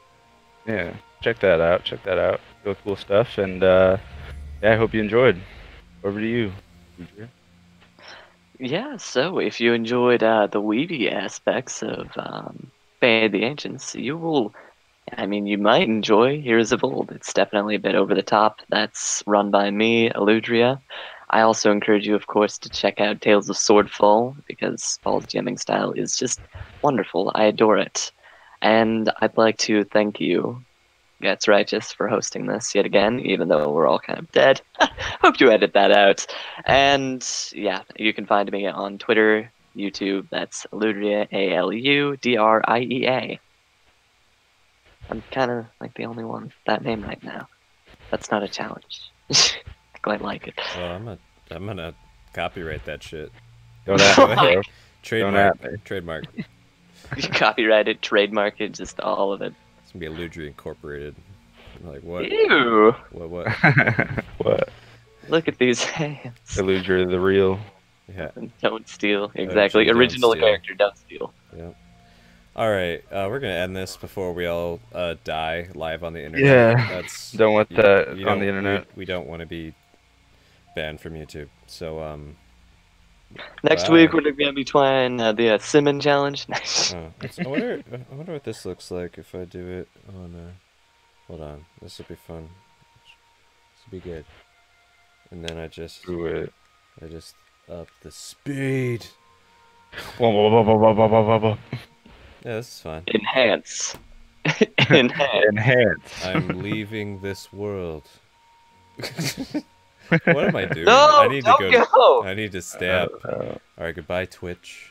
Yeah, check that out. Check that out. Real cool stuff, and yeah, I hope you enjoyed. Over to you. Yeah, so if you enjoyed the weeby aspects of Bane of the Ancients, you will, I mean, you might enjoy Heroes of Old. It's definitely a bit over the top. That's run by me, Aludriea. I also encourage you, of course, to check out Tales of Swordfall, because Paul's DMing style is just wonderful. I adore it. And I'd like to thank you, Gatts Righteous, for hosting this yet again, even though we're all kind of dead. Hope you edit that out. And yeah, you can find me on Twitter, YouTube. That's Aludriea, Aludriea. I'm kind of like the only one with that name right now. That's not a challenge. I quite like it. Well, I'm gonna copyright that shit. Don't at me. Trademark. You copyright it, trademark it, just all of it. It's gonna be Aludriea Incorporated. I'm like, what? Ew. What? What? Look at these hands. Aludriea, the real. Yeah. Don't steal. Exactly. Don't Original steal. character, don't steal. Yep. Alright, we're gonna end this before we all die live on the internet. Yeah. Don't want that on the internet. We don't want to be banned from YouTube. So, Next week we're gonna be trying the Simon challenge. I wonder what this looks like if I do it on. Hold on, this will be fun. This will be good. And then I just up the speed. Yeah, this is fine. Enhance. Enhance. I'm leaving this world. What am I doing? No, I need to go. I need to stab. Alright, goodbye, Twitch.